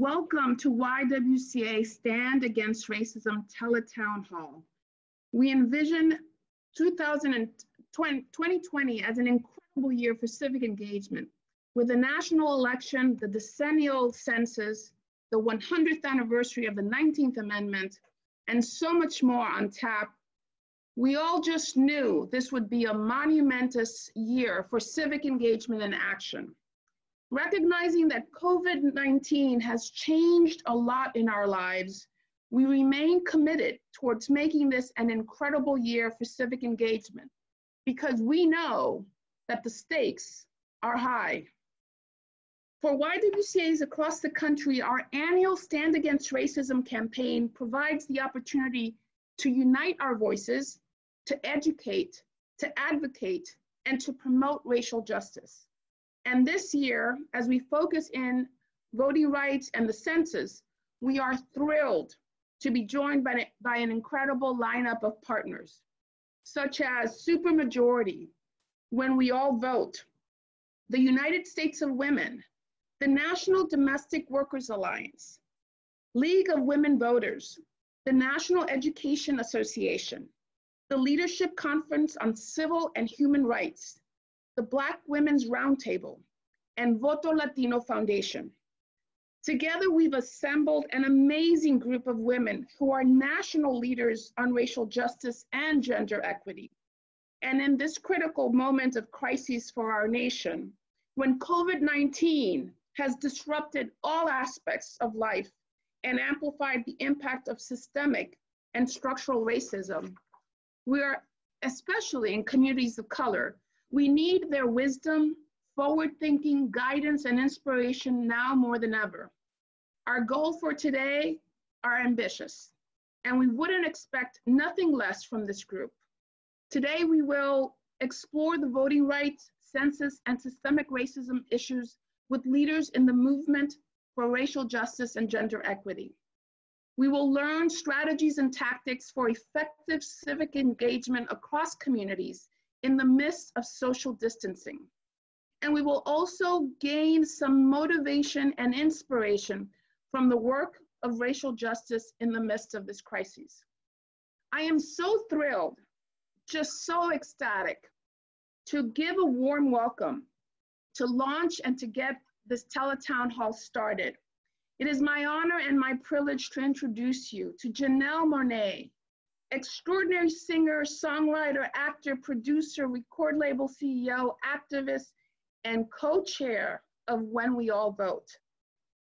welcome to YWCA Stand Against Racism Tele-Town Hall. We envision 2020 as an incredible year for civic engagement, with the national election, the decennial census, the 100th anniversary of the 19th Amendment, and so much more on tap. We all just knew this would be a monumentous year for civic engagement and action. Recognizing that COVID-19 has changed a lot in our lives, we remain committed towards making this an incredible year for civic engagement, because we know that the stakes are high. For YWCAs across the country, our annual Stand Against Racism campaign provides the opportunity to unite our voices, to educate, to advocate, and to promote racial justice. And this year, as we focus in voting rights and the census, we are thrilled to be joined by an incredible lineup of partners, such as Supermajority, When We All Vote, the United States of Women, the National Domestic Workers Alliance, League of Women Voters, the National Education Association, the Leadership Conference on Civil and Human Rights, the Black Women's Roundtable, and Voto Latino Foundation. Together, we've assembled an amazing group of women who are national leaders on racial justice and gender equity. And in this critical moment of crisis for our nation, when COVID-19 has disrupted all aspects of life and amplified the impact of systemic and structural racism, we are, especially in communities of color, we need their wisdom, forward-thinking guidance, and inspiration now more than ever. Our goal for today are ambitious, and we wouldn't expect nothing less from this group. Today, we will explore the voting rights, census, and systemic racism issues with leaders in the movement for racial justice and gender equity. We will learn strategies and tactics for effective civic engagement across communities in the midst of social distancing. And we will also gain some motivation and inspiration from the work of racial justice in the midst of this crisis. I am so thrilled, just so ecstatic, to give a warm welcome, to launch and to get this Tele-Town Hall started. It is my honor and my privilege to introduce you to Janelle Monae, extraordinary singer, songwriter, actor, producer, record label CEO, activist, and co-chair of When We All Vote.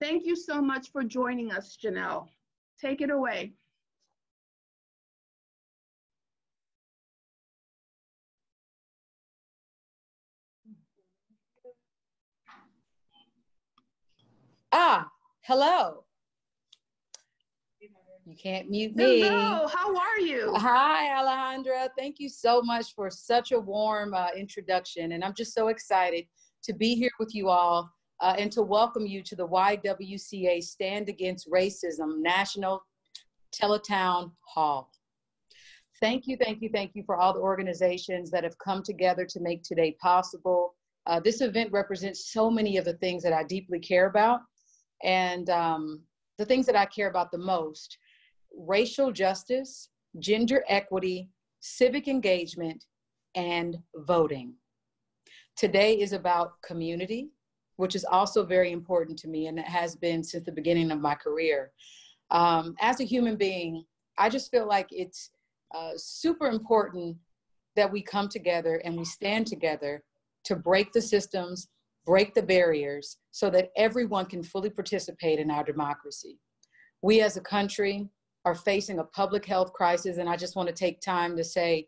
Thank you so much for joining us, Janelle. Take it away. Hello. You can't mute me. Hello, how are you? Hi, Alejandra. Thank you so much for such a warm introduction. And I'm just so excited to be here with you all and to welcome you to the YWCA Stand Against Racism National Tele-Town Hall. Thank you, thank you, thank you for all the organizations that have come together to make today possible. This event represents so many of the things that I deeply care about. And the things that I care about the most: racial justice, gender equity, civic engagement, and voting. Today is about community, which is also very important to me, and it has been since the beginning of my career. As a human being, I just feel like it's super important that we come together and we stand together to break the systems, break the barriers, so that everyone can fully participate in our democracy. We as a country are facing a public health crisis, and I just want to take time to say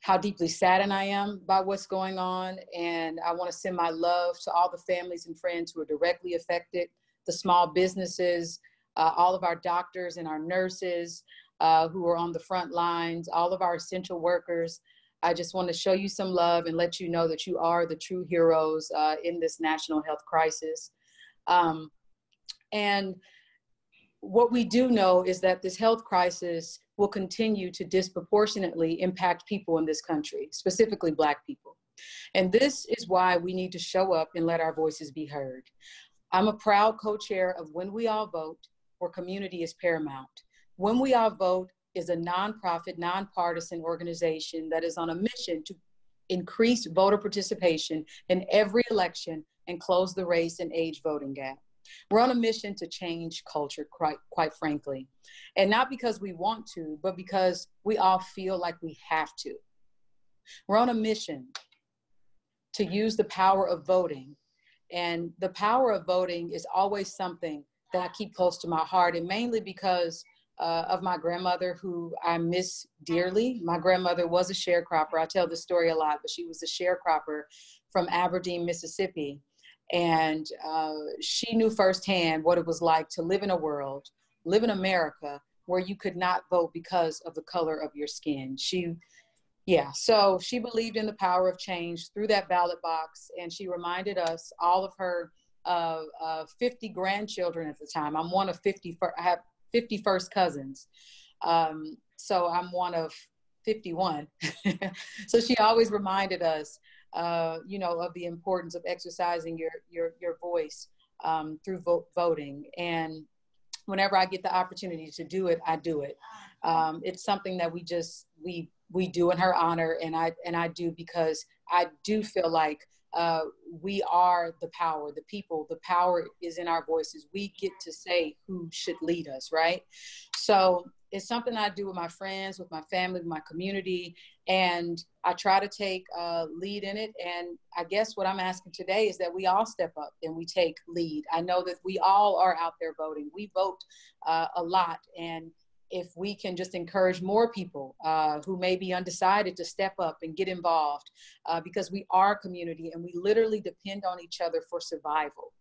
how deeply saddened I am by what's going on, and I want to send my love to all the families and friends who are directly affected, the small businesses, all of our doctors and our nurses who are on the front lines, all of our essential workers. I just want to show you some love and let you know that you are the true heroes in this national health crisis. And what we do know is that this health crisis will continue to disproportionately impact people in this country, specifically Black people. And this is why we need to show up and let our voices be heard. I'm a proud co-chair of When We All Vote, where community is paramount. When We All Vote is a nonprofit, nonpartisan organization that is on a mission to increase voter participation in every election and close the race and age voting gap. We're on a mission to change culture, quite frankly. And not because we want to, but because we all feel like we have to. We're on a mission to use the power of voting. And the power of voting is always something that I keep close to my heart, and mainly because of my grandmother, who I miss dearly. My grandmother was a sharecropper. I tell this story a lot, but she was a sharecropper from Aberdeen, Mississippi. And she knew firsthand what it was like to live in a world, live in America, where you could not vote because of the color of your skin. So she believed in the power of change through that ballot box, and she reminded us, all of her 50 grandchildren at the time. I'm one of 50, I have 50 first cousins. So I'm one of 51. So she always reminded us, of the importance of exercising your voice through voting. And whenever I get the opportunity to do it, I do it. It's something that we do in her honor, and I do because I do feel like we are the power, the people. The power is in our voices. We get to say who should lead us, right? So it's something I do with my friends, with my family, with my community, and I try to take lead in it. And I guess what I'm asking today is that we all step up and we take lead. I know that we all are out there voting. We vote a lot, and if we can just encourage more people who may be undecided to step up and get involved, because we are a community and we literally depend on each other for survival.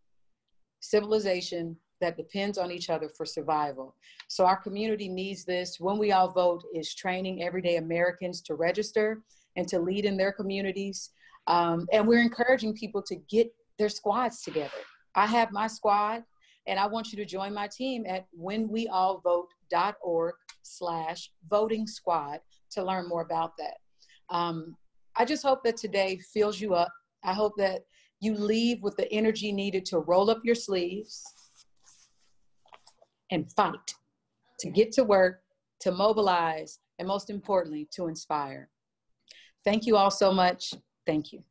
Civilization that depends on each other for survival. So our community needs this. When We All Vote is training everyday Americans to register and to lead in their communities. And we're encouraging people to get their squads together. I have my squad, and I want you to join my team at whenweallvote.org/voting squad to learn more about that. I just hope that today fills you up. I hope that you leave with the energy needed to roll up your sleeves and fight, to get to work, to mobilize, and most importantly, to inspire. Thank you all so much. Thank you.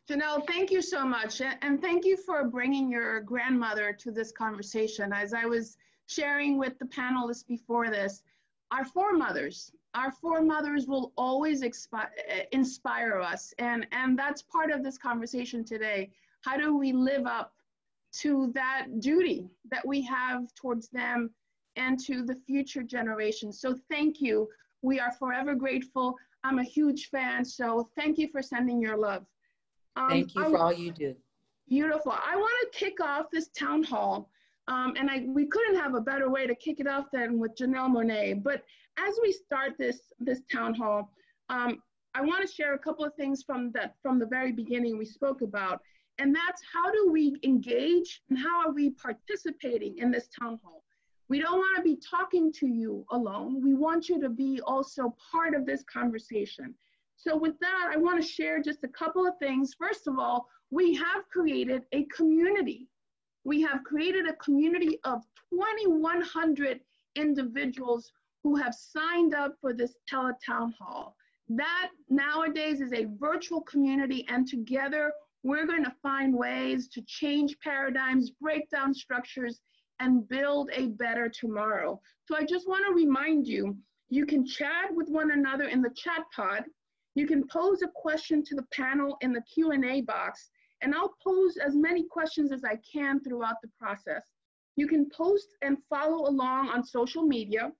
Janelle, thank you so much. And thank you for bringing your grandmother to this conversation. As I was sharing with the panelists before this, our foremothers will always inspire us. And that's part of this conversation today. How do we live up to that duty that we have towards them and to the future generations? So thank you. We are forever grateful. I'm a huge fan, so thank you for sending your love. Thank you for all you do. Beautiful. I want to kick off this town hall, and we couldn't have a better way to kick it off than with Janelle Monae. But as we start this town hall, I want to share a couple of things from the very beginning we spoke about, and that's how do we engage and how are we participating in this town hall? We don't want to be talking to you alone. We want you to be also part of this conversation. So with that, I want to share just a couple of things. First of all, we have created a community. We have created a community of 2,100 individuals who have signed up for this Tele-Town hall. That nowadays is a virtual community, and together we're going to find ways to change paradigms, break down structures, and build a better tomorrow. So I just want to remind you, you can chat with one another in the chat pod. You can pose a question to the panel in the Q&A box, and I'll pose as many questions as I can throughout the process. You can post and follow along on social media.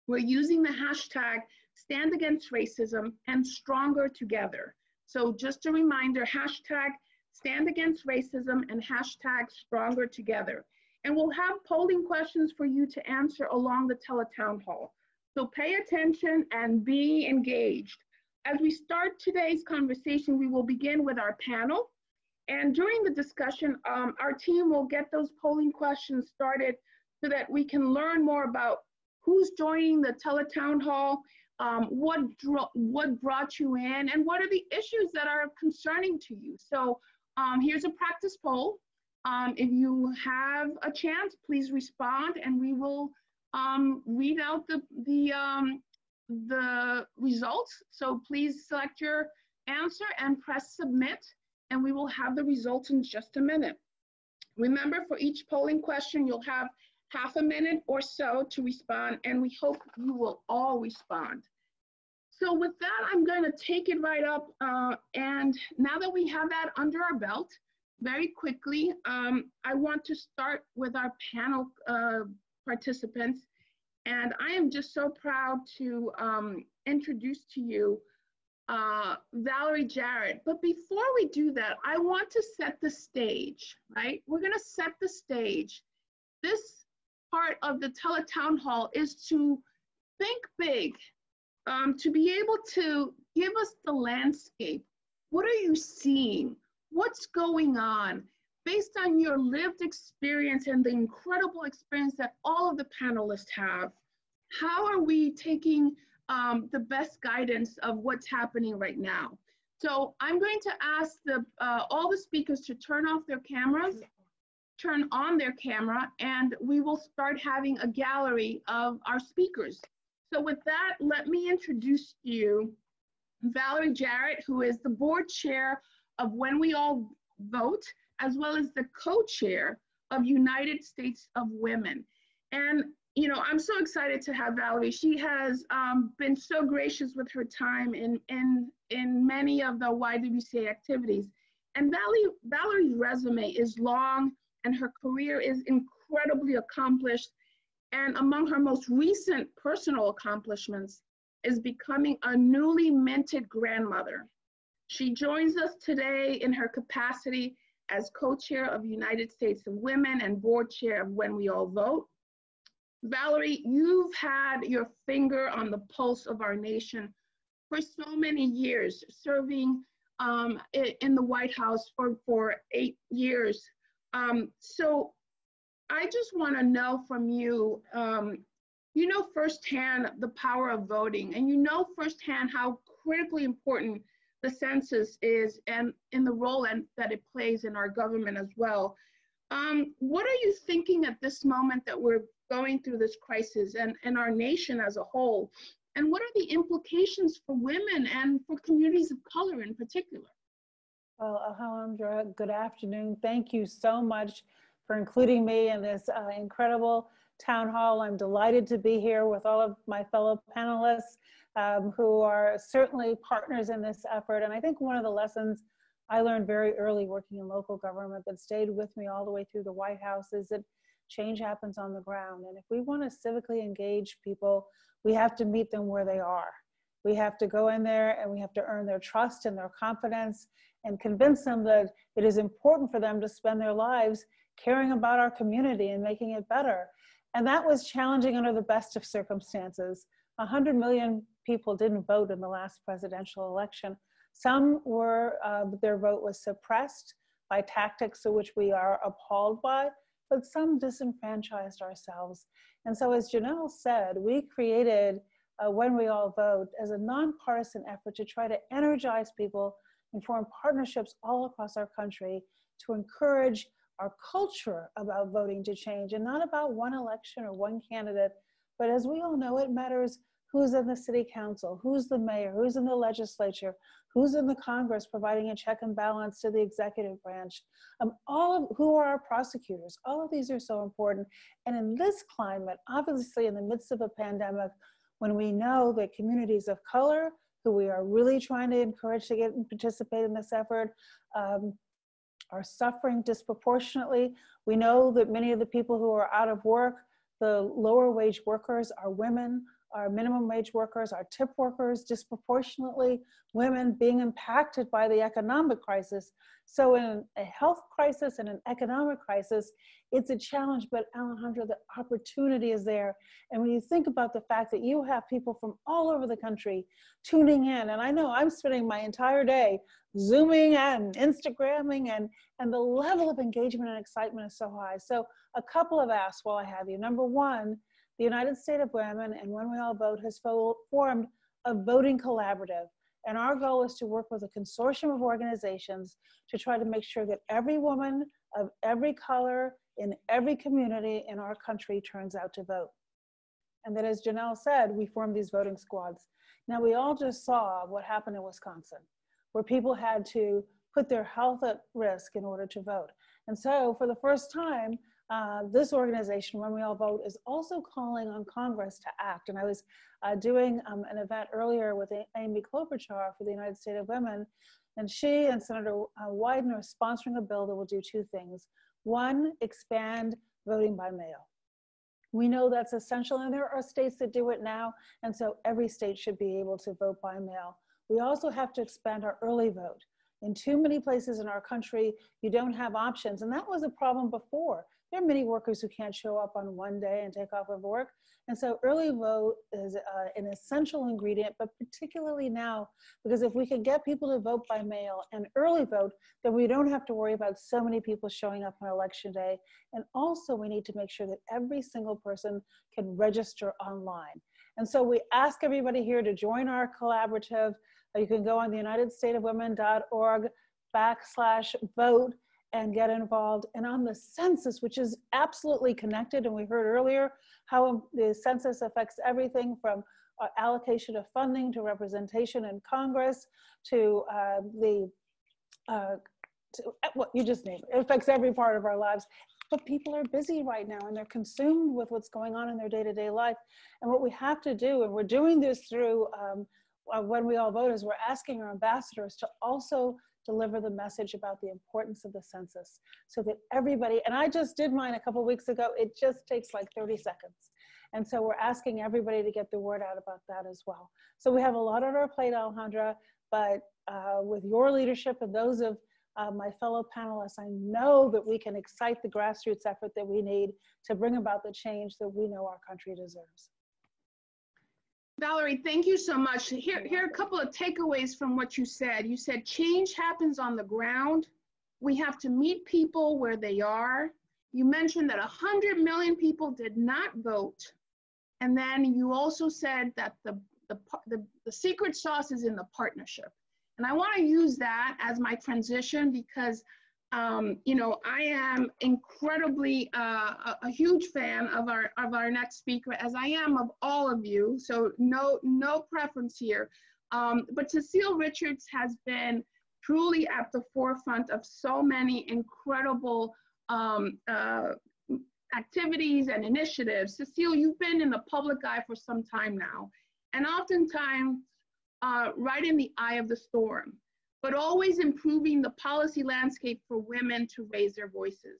We're using the hashtag Stand Against Racism and Stronger Together. So just a reminder, hashtag Stand Against Racism and hashtag Stronger Together. And we'll have polling questions for you to answer along the Tele-Town hall. So pay attention and be engaged. As we start today's conversation, we will begin with our panel. And during the discussion, our team will get those polling questions started so that we can learn more about who's joining the Tele-Town Hall, what brought you in, and what are the issues that are concerning to you. So here's a practice poll. If you have a chance, please respond, and we will read out the results. So please select your answer and press submit, and we will have the results in just a minute. Remember, for each polling question, you'll have half a minute or so to respond, and we hope you will all respond. So with that, I'm going to take it right up. And now that we have that under our belt, very quickly, I want to start with our panel participants. And I am just so proud to introduce to you Valerie Jarrett. But before we do that, I want to set the stage, right? We're going to set the stage. This part of the Tele-Town Hall is to think big, to be able to give us the landscape. What are you seeing? What's going on? Based on your lived experience and the incredible experience that all of the panelists have, how are we taking the best guidance of what's happening right now? So I'm going to ask all the speakers to turn off their cameras, turn on their camera, and we will start having a gallery of our speakers. So with that, let me introduce you Valerie Jarrett, who is the board chair of When We All Vote, as well as the co-chair of United States of Women. And you know, I'm so excited to have Valerie. She has been so gracious with her time in many of the YWCA activities. And Valerie's resume is long, and her career is incredibly accomplished. And among her most recent personal accomplishments is becoming a newly minted grandmother. She joins us today in her capacity as co-chair of United States of Women and board chair of When We All Vote. Valerie, you've had your finger on the pulse of our nation for so many years, serving in the White House for 8 years. So I just want to know from you, you know firsthand the power of voting, and you know firsthand how critically important the census is and in the role that it plays in our government as well. What are you thinking at this moment that we're going through this crisis and our nation as a whole? And what are the implications for women and for communities of color in particular? Well, Alejandra, good afternoon. Thank you so much for including me in this incredible town hall. I'm delighted to be here with all of my fellow panelists who are certainly partners in this effort. And I think one of the lessons I learned very early working in local government that stayed with me all the way through the White House is that change happens on the ground. And if we want to civically engage people, we have to meet them where they are. We have to go in there and we have to earn their trust and their confidence and convince them that it is important for them to spend their lives caring about our community and making it better. And that was challenging under the best of circumstances. 100 million people didn't vote in the last presidential election. Some were, their vote was suppressed by tactics of which we are appalled by, but some disenfranchised ourselves. And so as Janelle said, we created When We All Vote as a nonpartisan effort to try to energize people and form partnerships all across our country to encourage our culture about voting to change, and not about one election or one candidate, but as we all know, it matters who's in the city council, who's the mayor, who's in the legislature, who's in the Congress providing a check and balance to the executive branch, who are our prosecutors. All of these are so important. And in this climate, obviously in the midst of a pandemic, when we know that communities of color, who we are really trying to encourage to get and participate in this effort, are suffering disproportionately. We know that many of the people who are out of work, the lower wage workers, are women, our minimum wage workers, our tip workers, disproportionately women being impacted by the economic crisis. So in a health crisis and an economic crisis, it's a challenge, but Alejandra, the opportunity is there. And when you think about the fact that you have people from all over the country tuning in, and I know I'm spending my entire day Zooming and Instagramming, and the level of engagement and excitement is so high. So a couple of asks while I have you. Number one, the United States of Women and When We All Vote has formed a voting collaborative. And our goal is to work with a consortium of organizations to try to make sure that every woman of every color in every community in our country turns out to vote. And that, as Janelle said, we formed these voting squads. Now, we all just saw what happened in Wisconsin, where people had to put their health at risk in order to vote. And so for the first time, this organization, When We All Vote, is also calling on Congress to act. And I was doing an event earlier with Amy Klobuchar for the United States of Women, and she and Senator Wyden are sponsoring a bill that will do two things. One, expand voting by mail. We know that's essential, and there are states that do it now, and so every state should be able to vote by mail. We also have to expand our early vote. In too many places in our country, you don't have options, and that was a problem before. There are many workers who can't show up on one day and take off of work, and so early vote is an essential ingredient, but particularly now, because if we can get people to vote by mail and early vote, then we don't have to worry about so many people showing up on election day. And also we need to make sure that every single person can register online. And so we ask everybody here to join our collaborative. You can go on the unitedstatesofwomen.org/vote and get involved. And on the census, which is absolutely connected, and we heard earlier how the census affects everything from allocation of funding to representation in Congress to what you just named. It affects every part of our lives. But people are busy right now, and they're consumed with what's going on in their day-to-day life. And what we have to do, and we're doing this through When We All Vote, is we're asking our ambassadors to also deliver the message about the importance of the census so that everybody, and I just did mine a couple weeks ago, it just takes like 30 seconds. And so we're asking everybody to get the word out about that as well. So we have a lot on our plate, Alejandra, but with your leadership and those of my fellow panelists, I know that we can excite the grassroots effort that we need to bring about the change that we know our country deserves. Valerie, thank you so much. Here are a couple of takeaways from what you said. You said change happens on the ground. We have to meet people where they are. You mentioned that 100 million people did not vote. And then you also said that the secret sauce is in the partnership. And I want to use that as my transition because you know, I am incredibly a huge fan of our next speaker, as I am of all of you. So no preference here. But Cecile Richards has been truly at the forefront of so many incredible activities and initiatives. Cecile, you've been in the public eye for some time now, and oftentimes right in the eye of the storm, but always improving the policy landscape for women to raise their voices.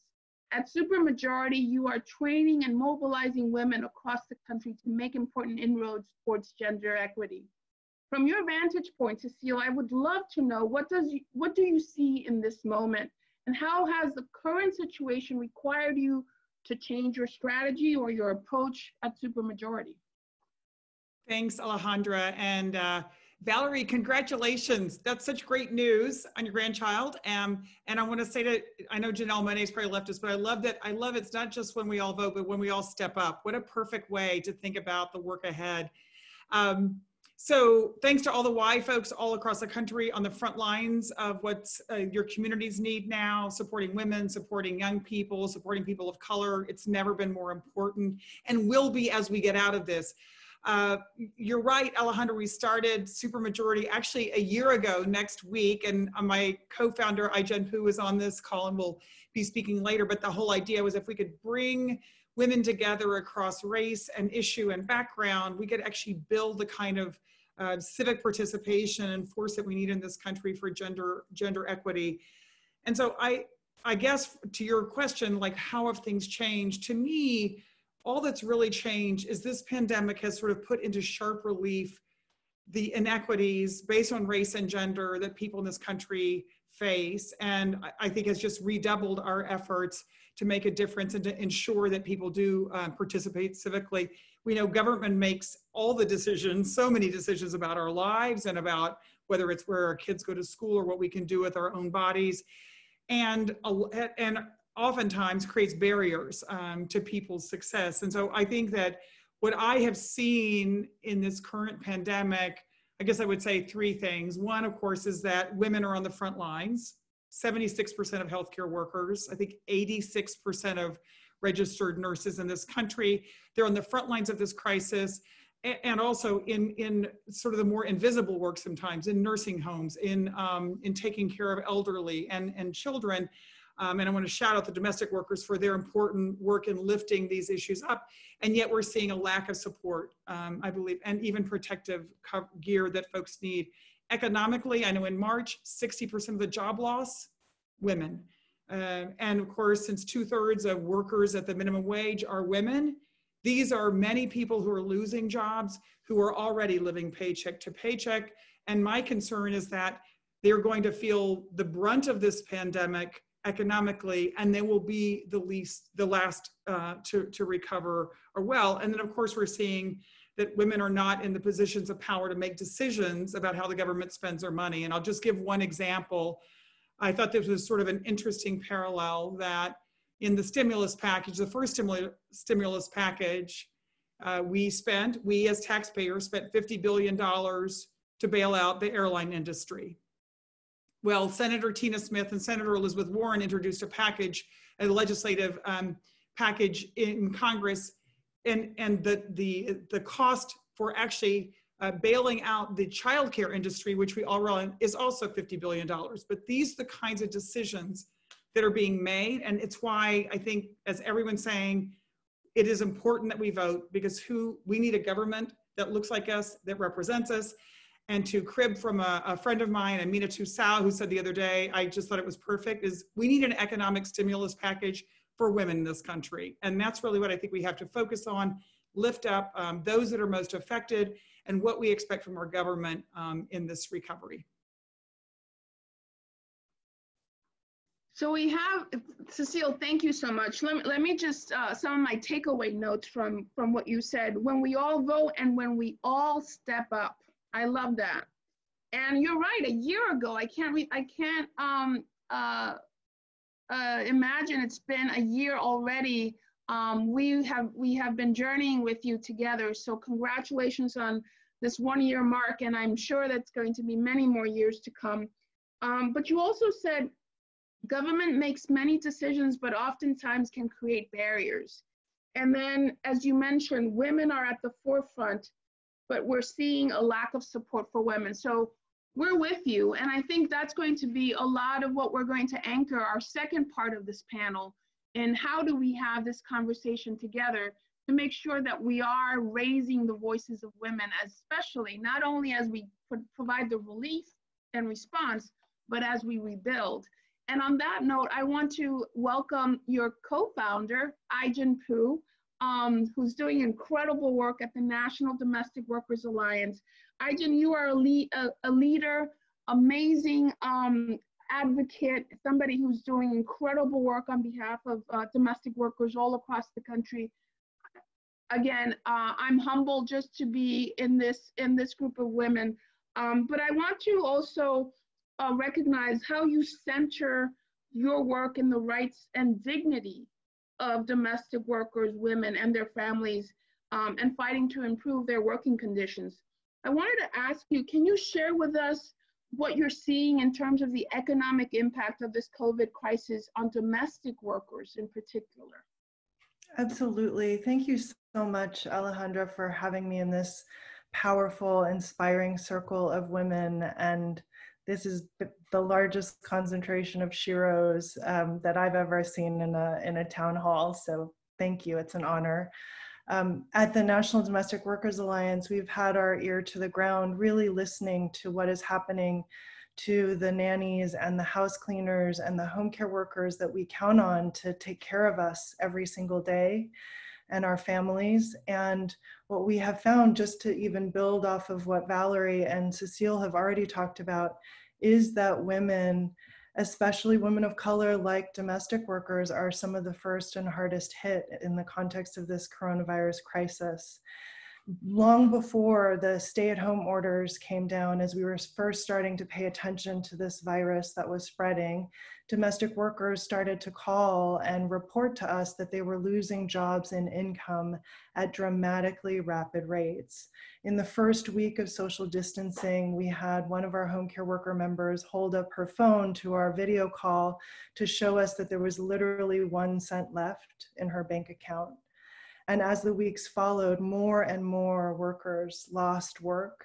At Supermajority, you are training and mobilizing women across the country to make important inroads towards gender equity. From your vantage point, Cecile, I would love to know what do you see in this moment, and how has the current situation required you to change your strategy or your approach at Supermajority? Thanks, Alejandra. And Valerie, congratulations. That's such great news on your grandchild. And I want to say that I know Janelle Monae's probably left us, but I love it's not just when we all vote, but when we all step up. What a perfect way to think about the work ahead. So thanks to all the Y folks all across the country on the front lines of what your communities need now, supporting women, supporting young people, supporting people of color. It's never been more important and will be as we get out of this. You're right, Alejandra, we started Supermajority actually a year ago next week, and my co-founder, Ai-jen Poo, is on this call and will be speaking later, but the whole idea was if we could bring women together across race and issue and background, we could actually build the kind of civic participation and force that we need in this country for gender equity. And so I guess to your question, like how have things changed? To me, all that's really changed is this pandemic has sort of put into sharp relief the inequities based on race and gender that people in this country face. And I think has just redoubled our efforts to make a difference and to ensure that people do participate civically. We know government makes all the decisions, so many decisions about our lives and about whether it's where our kids go to school or what we can do with our own bodies. And oftentimes creates barriers to people's success. And so I think that what I have seen in this current pandemic, I guess I would say three things. One, of course, is that women are on the front lines. 76% of healthcare workers, I think 86% of registered nurses in this country, they're on the front lines of this crisis. And also in sort of the more invisible work sometimes, in nursing homes, in taking care of elderly and children. And I want to shout out the domestic workers for their important work in lifting these issues up. And yet we're seeing a lack of support, I believe, and even protective gear that folks need. Economically, I know in March, 60% of the job loss, women. And of course, since 2/3 of workers at the minimum wage are women, these are many people who are losing jobs, who are already living paycheck to paycheck. And my concern is that they're going to feel the brunt of this pandemic economically, and they will be the last to recover or well. And then of course, we're seeing that women are not in the positions of power to make decisions about how the government spends their money. And I'll just give one example. I thought this was sort of an interesting parallel that in the stimulus package, the first stimulus package, we as taxpayers spent $50 billion to bail out the airline industry. Well, Senator Tina Smith and Senator Elizabeth Warren introduced a legislative package in Congress, and the cost for actually bailing out the childcare industry, which we all run, is also $50 billion. But these are the kinds of decisions that are being made. And it's why I think, as everyone's saying, it is important that we vote, because we need a government that looks like us, that represents us. And to crib from a friend of mine, Amina Toussaint, who said the other day, I just thought it was perfect, is we need an economic stimulus package for women in this country. And that's really what I think we have to focus on, lift up those that are most affected, and what we expect from our government in this recovery. So we have, Cecile, thank you so much. Let me just, some of my takeaway notes from what you said. When we all vote and when we all step up. I love that. And you're right, a year ago, I can't imagine it's been a year already. We have been journeying with you together. So congratulations on this 1-year mark. And I'm sure that's going to be many more years to come. But you also said, government makes many decisions, but oftentimes can create barriers. And then, as you mentioned, women are at the forefront, but we're seeing a lack of support for women. So we're with you. And I think that's going to be a lot of what we're going to anchor our second part of this panel. And how do we have this conversation together to make sure that we are raising the voices of women, especially not only as we provide the relief and response, but as we rebuild. And on that note, I want to welcome your co-founder, Ai-jen Poo, who's doing incredible work at the National Domestic Workers Alliance. Ai-jen, you are a leader, amazing advocate, somebody who's doing incredible work on behalf of domestic workers all across the country. Again, I'm humbled just to be in this group of women, but I want to also recognize how you center your work in the rights and dignity of domestic workers, women, and their families, and fighting to improve their working conditions. I wanted to ask you, can you share with us what you're seeing in terms of the economic impact of this COVID crisis on domestic workers in particular? Absolutely. Thank you so much, Alejandra, for having me in this powerful, inspiring circle of women. And this is the largest concentration of sheroes that I've ever seen in a town hall. So thank you, it's an honor. At the National Domestic Workers Alliance, we've had our ear to the ground, really listening to what is happening to the nannies and the house cleaners and the home care workers that we count on to take care of us every single day and our families. And what we have found, just to even build off of what Valerie and Cecile have already talked about, is that women, especially women of color like domestic workers, are some of the first and hardest hit in the context of this coronavirus crisis. long before the stay-at-home orders came down, as we were first starting to pay attention to this virus that was spreading, domestic workers started to call and report to us that they were losing jobs and income at dramatically rapid rates. In the first week of social distancing, we had one of our home care worker members hold up her phone to our video call to show us that there was literally 1 cent left in her bank account. And as the weeks followed, more and more workers lost work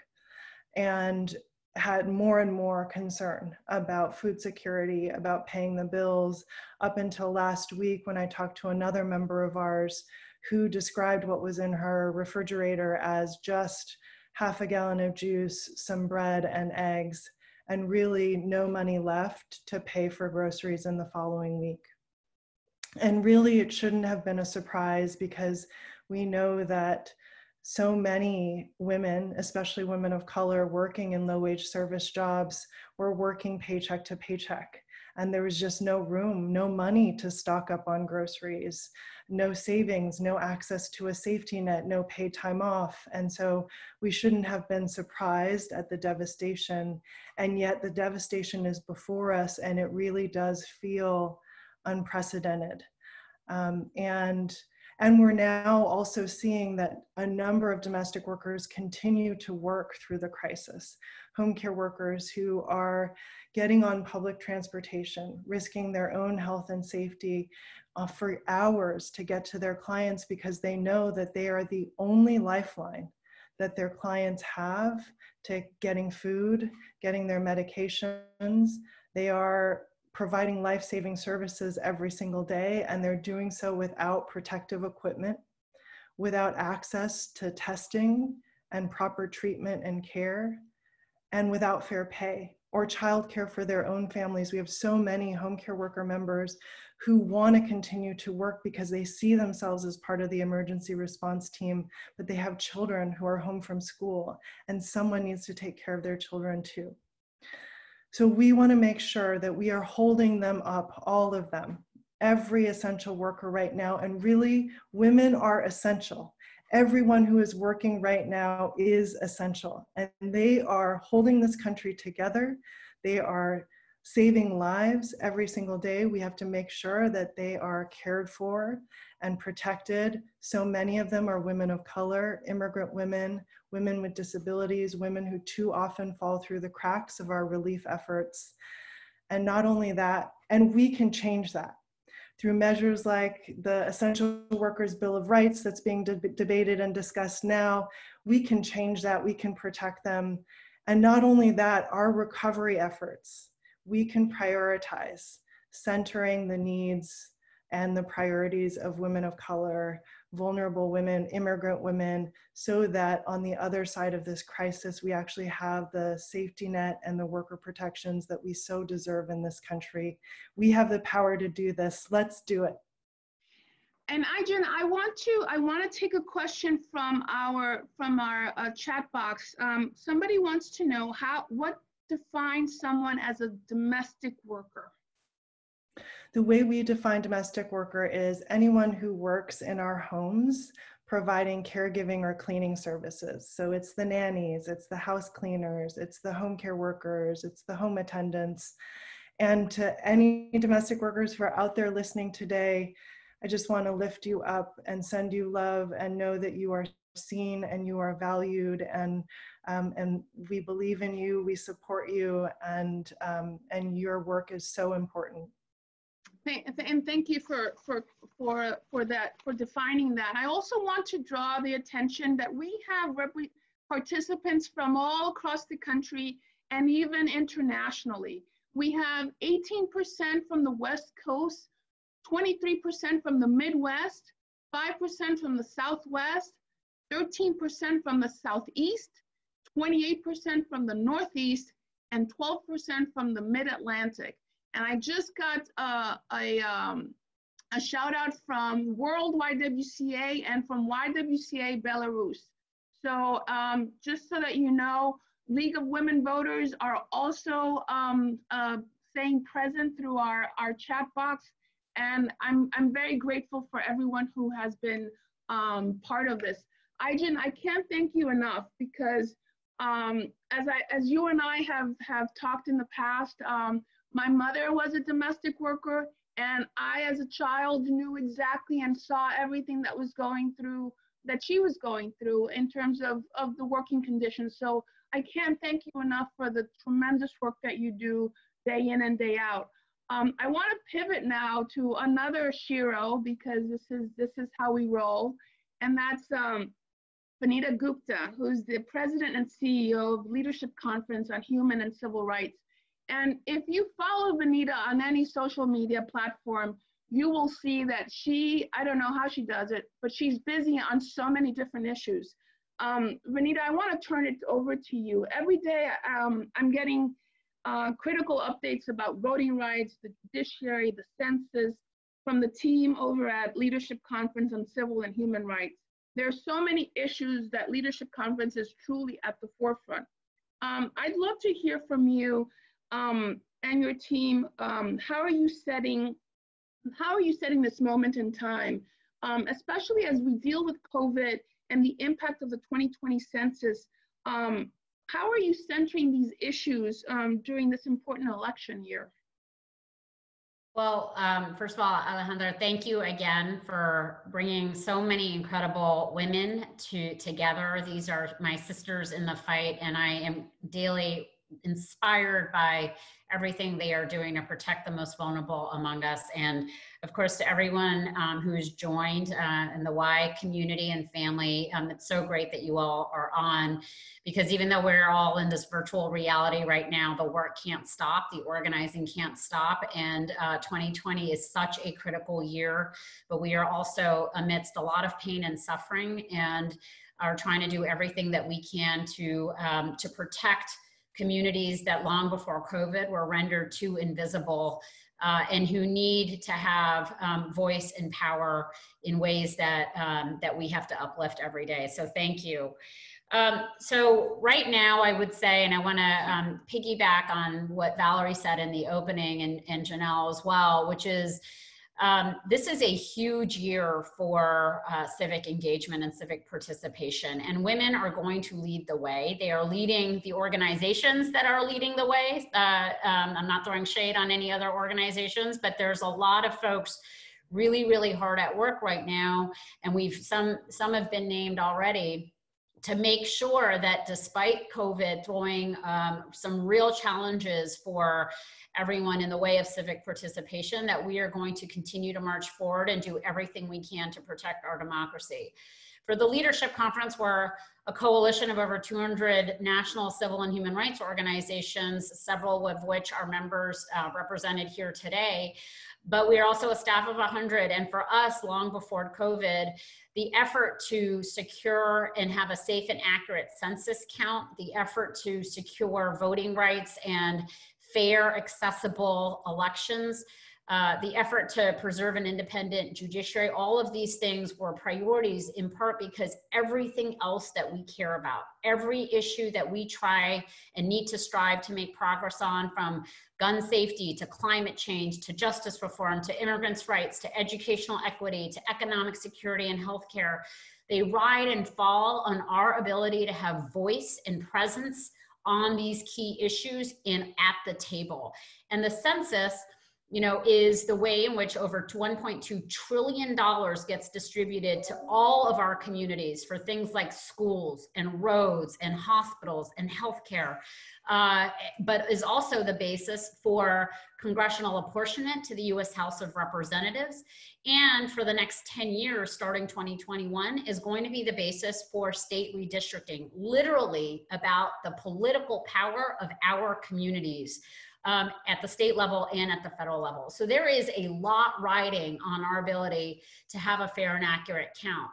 and had more and more concern about food security, about paying the bills, up until last week when I talked to another member of ours who described what was in her refrigerator as just half a gallon of juice, some bread and eggs, and really no money left to pay for groceries in the following week. And really, it shouldn't have been a surprise, because we know that so many women, especially women of color working in low-wage service jobs, were working paycheck to paycheck. And there was just no room, no money to stock up on groceries, no savings, no access to a safety net, no paid time off. And so we shouldn't have been surprised at the devastation. And yet the devastation is before us, and it really does feel unprecedented. And we're now also seeing that a number of domestic workers continue to work through the crisis. Home care workers who are getting on public transportation, risking their own health and safety for hours to get to their clients, because they know that they are the only lifeline that their clients have to getting food, getting their medications. They are providing life-saving services every single day, and they're doing so without protective equipment, without access to testing and proper treatment and care, and without fair pay or childcare for their own families. We have so many home care worker members who want to continue to work because they see themselves as part of the emergency response team, but they have children who are home from school, and someone needs to take care of their children too. So we want to make sure that we are holding them up, all of them, every essential worker right now. And really, women are essential. Everyone who is working right now is essential. And they are holding this country together. They are saving lives every single day. We have to make sure that they are cared for and protected. So many of them are women of color, immigrant women, women with disabilities, women who too often fall through the cracks of our relief efforts. And not only that, and we can change that through measures like the Essential Workers Bill of Rights that's being debated and discussed now. We can change that, we can protect them. And not only that, our recovery efforts, we can prioritize centering the needs and the priorities of women of color, vulnerable women, immigrant women, so that on the other side of this crisis, we actually have the safety net and the worker protections that we so deserve in this country. We have the power to do this. Let's do it. And Ijan, I want to take a question from our chat box. Somebody wants to know what defines someone as a domestic worker. The way we define domestic worker is anyone who works in our homes providing caregiving or cleaning services. So it's the nannies, it's the house cleaners, it's the home care workers, it's the home attendants. And to any domestic workers who are out there listening today, I just want to lift you up and send you love and know that you are seen and you are valued, and we believe in you, we support you, and your work is so important. And thank you for defining that. I also want to draw the attention that we have participants from all across the country and even internationally. We have 18% from the West Coast, 23% from the Midwest, 5% from the Southwest, 13% from the Southeast, 28% from the Northeast, and 12% from the Mid-Atlantic. And I just got a shout out from World YWCA and from YWCA Belarus. So just so that you know, League of Women Voters are also staying present through our chat box. And I'm very grateful for everyone who has been part of this. Ijin, I can't thank you enough because as you and I have talked in the past, my mother was a domestic worker, and I, as a child, knew exactly and saw everything that she was going through in terms of the working conditions. So I can't thank you enough for the tremendous work that you do day in and day out. I want to pivot now to another Shiro, because this is how we roll, and that's Vanita Gupta, who's the president and CEO of Leadership Conference on Human and Civil Rights. And if you follow Vanita on any social media platform, you will see that I don't know how she does it, but she's busy on so many different issues. Vanita, I want to turn it over to you. Every day I'm getting critical updates about voting rights, the judiciary, the census, from the team over at Leadership Conference on Civil and Human Rights. There are so many issues that Leadership Conference is truly at the forefront. I'd love to hear from you and your team. How are you setting this moment in time, especially as we deal with COVID and the impact of the 2020 census? How are you centering these issues during this important election year? Well, first of all, Alejandra, thank you again for bringing so many incredible women together. These are my sisters in the fight, and I am daily inspired by everything they are doing to protect the most vulnerable among us. And of course, to everyone who's joined in the Y community and family, it's so great that you all are on, because even though we're all in this virtual reality right now, the work can't stop, the organizing can't stop. And 2020 is such a critical year, but we are also amidst a lot of pain and suffering, and are trying to do everything that we can to protect communities that long before COVID were rendered too invisible, and who need to have voice and power in ways that we have to uplift every day. So thank you. So right now I would say, and I want to piggyback on what Valerie said in the opening, and Janelle as well, which is this is a huge year for civic engagement and civic participation, and women are going to lead the way. They are leading the organizations that are leading the way. I'm not throwing shade on any other organizations, but there's a lot of folks really, really hard at work right now, and some have been named already, to make sure that despite COVID throwing some real challenges for everyone in the way of civic participation, that we are going to continue to march forward and do everything we can to protect our democracy. For the Leadership Conference, we're a coalition of over 200 national civil and human rights organizations, several of which are members represented here today. But we are also a staff of 100. And for us, long before COVID, the effort to secure and have a safe and accurate census count, the effort to secure voting rights and fair, accessible elections, the effort to preserve an independent judiciary, all of these things were priorities, in part because everything else that we care about, every issue that we try and need to strive to make progress on, from gun safety to climate change to justice reform to immigrants' rights to educational equity to economic security and healthcare, they ride and fall on our ability to have voice and presence on these key issues and at the table. And the census, you know, is the way in which over $1.2 trillion gets distributed to all of our communities for things like schools and roads and hospitals and healthcare, but is also the basis for congressional apportionment to the U.S. House of Representatives. And for the next 10 years, starting 2021, is going to be the basis for state redistricting, literally about the political power of our communities. At the state level and at the federal level. So there is a lot riding on our ability to have a fair and accurate count.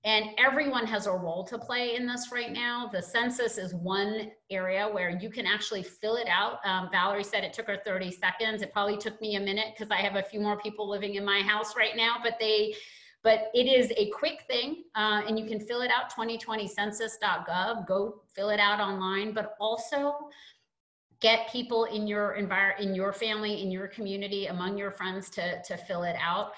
And everyone has a role to play in this right now. The census is one area where you can actually fill it out. Valerie said it took her 30 seconds. It probably took me a minute because I have a few more people living in my house right now, but it is a quick thing, and you can fill it out, 2020census.gov, go fill it out online, but also get people in your environment, in your family, in your community, among your friends to fill it out.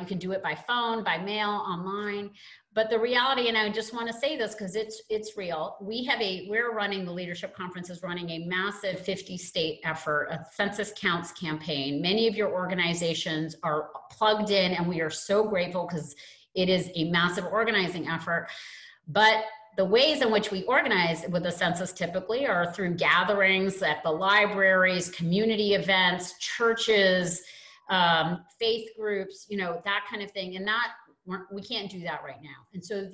You can do it by phone, by mail, online. But the reality, and I just want to say this because it's real, we're running, the Leadership Conference is running a massive 50-state effort, a Census Counts campaign. Many of your organizations are plugged in, and we are so grateful because it is a massive organizing effort. But the ways in which we organize with the census typically are through gatherings at the libraries, community events, churches, faith groups, you know, that kind of thing. And that, we can't do that right now. And so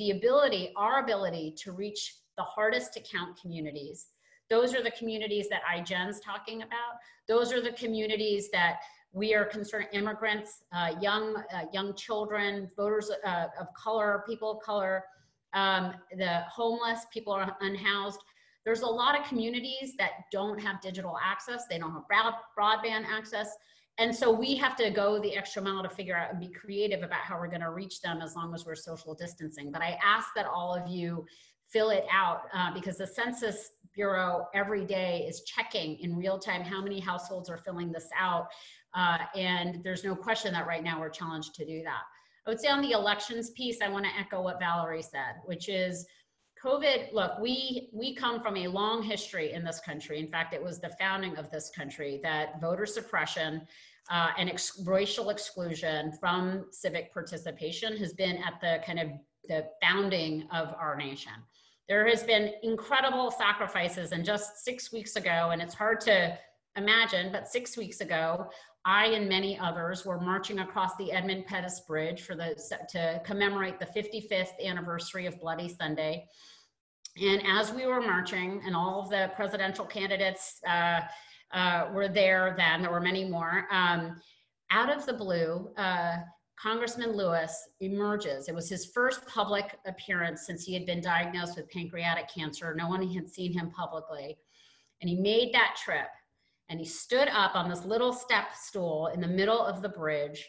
our ability to reach the hardest to count communities, those are the communities that Jen's talking about. Those are the communities that we are concerned, immigrants, young children, voters of color, people of color, the homeless, people are unhoused. There's a lot of communities that don't have digital access. They don't have broadband access. And so we have to go the extra mile to figure out and be creative about how we're going to reach them as long as we're social distancing. But I ask that all of you fill it out because the Census Bureau every day is checking in real time how many households are filling this out. And there's no question that right now we're challenged to do that. I would say on the elections piece, I want to echo what Valerie said, which is COVID. Look, we come from a long history in this country. In fact, it was the founding of this country that voter suppression and racial exclusion from civic participation has been at the kind of the founding of our nation. There has been incredible sacrifices, and just 6 weeks ago, and it's hard to imagine, but 6 weeks ago, I and many others were marching across the Edmund Pettus Bridge to commemorate the 55th anniversary of Bloody Sunday. And as we were marching, and all of the presidential candidates were there then, there were many more, out of the blue, Congressman Lewis emerges. It was his first public appearance since he had been diagnosed with pancreatic cancer. No one had seen him publicly. And he made that trip. And he stood up on this little step stool in the middle of the bridge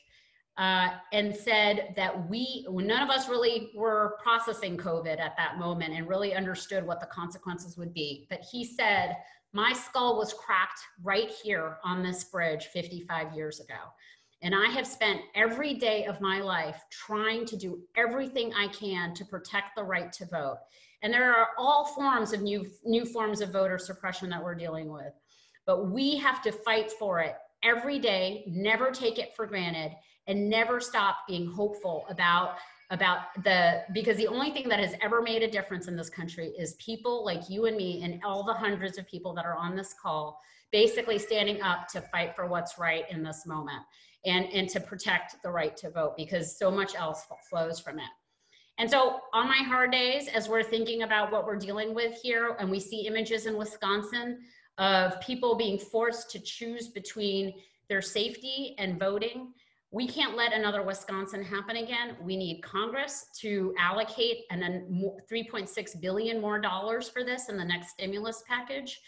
and said that none of us really were processing COVID at that moment and really understood what the consequences would be. But he said, my skull was cracked right here on this bridge 55 years ago. And I have spent every day of my life trying to do everything I can to protect the right to vote. And there are all forms of new forms of voter suppression that we're dealing with. But we have to fight for it every day, never take it for granted, and never stop being hopeful because the only thing that has ever made a difference in this country is people like you and me and all the hundreds of people that are on this call, basically standing up to fight for what's right in this moment and to protect the right to vote, because so much else flows from it. And so on my hard days, as we're thinking about what we're dealing with here, and we see images in Wisconsin of people being forced to choose between their safety and voting, we can't let another Wisconsin happen again. We need Congress to allocate $3.6 billion more for this in the next stimulus package.